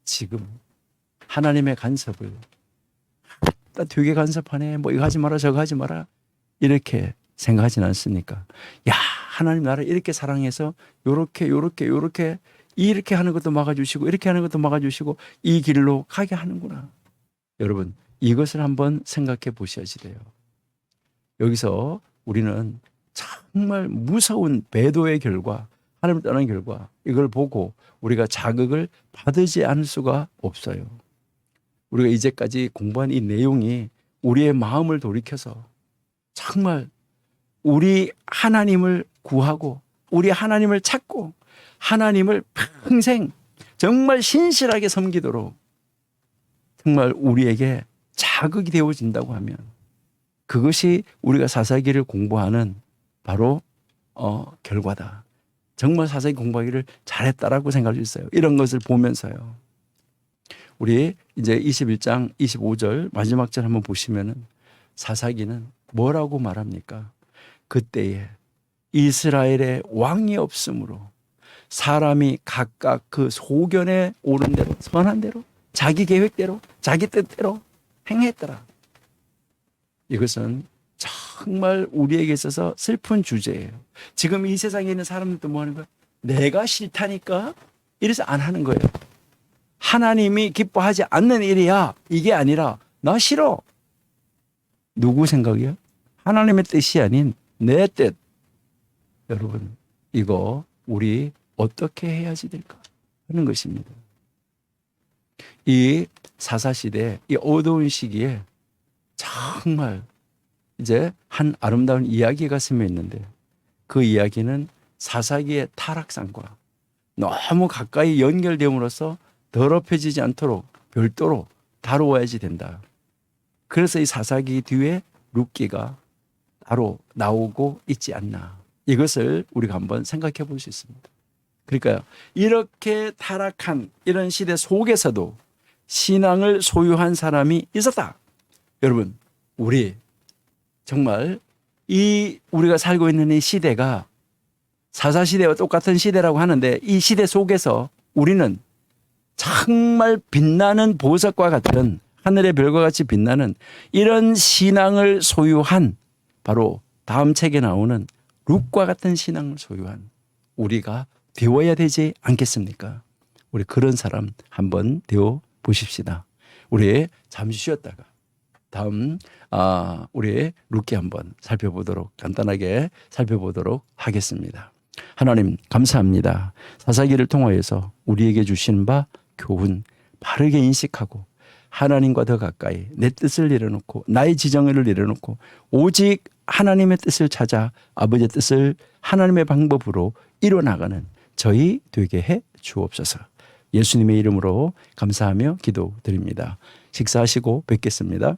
지금 하나님의 간섭을 나 되게 간섭하네. 이거 하지 마라 저거 하지 마라. 이렇게 생각하진 않습니까? 야, 하나님 나를 이렇게 사랑해서 요렇게 이렇게 하는 것도 막아주시고 이렇게 하는 것도 막아주시고 이 길로 가게 하는구나. 여러분, 이것을 한번 생각해 보셔야지 돼요. 여기서 우리는 정말 무서운 배도의 결과, 하나님을 떠난 결과, 이걸 보고 우리가 자극을 받지 않을 수가 없어요. 우리가 이제까지 공부한 이 내용이 우리의 마음을 돌이켜서 정말 우리 하나님을 구하고 우리 하나님을 찾고 하나님을 평생 정말 신실하게 섬기도록 정말 우리에게 자극이 되어진다고 하면 그것이 우리가 사사기를 공부하는 바로 결과다. 정말 사사기 공부하기를 잘했다라고 생각할 수 있어요. 이런 것을 보면서요. 우리 이제 21장 25절 마지막 절 한번 보시면은 사사기는 뭐라고 말합니까? 그때에 이스라엘의 왕이 없으므로 사람이 각각 그 소견에 오른 대로 선한 대로 자기 계획대로 자기 뜻대로 행했더라. 이것은 정말 우리에게 있어서 슬픈 주제예요. 지금 이 세상에 있는 사람들도 뭐 하는 거야? 내가 싫다니까 이래서 안 하는 거예요. 하나님이 기뻐하지 않는 일이야. 이게 아니라 나 싫어. 누구 생각이요? 하나님의 뜻이 아닌 내 뜻. 여러분, 이거 우리 어떻게 해야지 될까 하는 것입니다. 이 사사시대, 이 어두운 시기에 정말 이제 한 아름다운 이야기가 스며 있는데 그 이야기는 사사기의 타락상과 너무 가까이 연결됨으로써 더럽혀지지 않도록 별도로 다루어야지 된다. 그래서 이 사사기 뒤에 룻기가 따로 나오고 있지 않나. 이것을 우리가 한번 생각해 볼 수 있습니다. 그러니까요, 이렇게 타락한 이런 시대 속에서도 신앙을 소유한 사람이 있었다. 여러분, 우리 정말 이 우리가 살고 있는 이 시대가 사사시대와 똑같은 시대라고 하는데 이 시대 속에서 우리는 정말 빛나는 보석과 같은 하늘의 별과 같이 빛나는 이런 신앙을 소유한 바로 다음 책에 나오는 룻과 같은 신앙을 소유한 우리가 되어야 되지 않겠습니까? 우리 그런 사람 한번 되어 보십시다. 우리 잠시 쉬었다가 다음 우리 룻기 한번 살펴보도록 간단하게 살펴보도록 하겠습니다. 하나님 감사합니다. 사사기를 통하여서 우리에게 주신 바 교훈 바르게 인식하고 하나님과 더 가까이 내 뜻을 내려놓고 나의 지정을 내려놓고 오직 하나님의 뜻을 찾아 아버지의 뜻을 하나님의 방법으로 이뤄나가는 저희 되게 해 주옵소서. 예수님의 이름으로 감사하며 기도드립니다. 식사하시고 뵙겠습니다.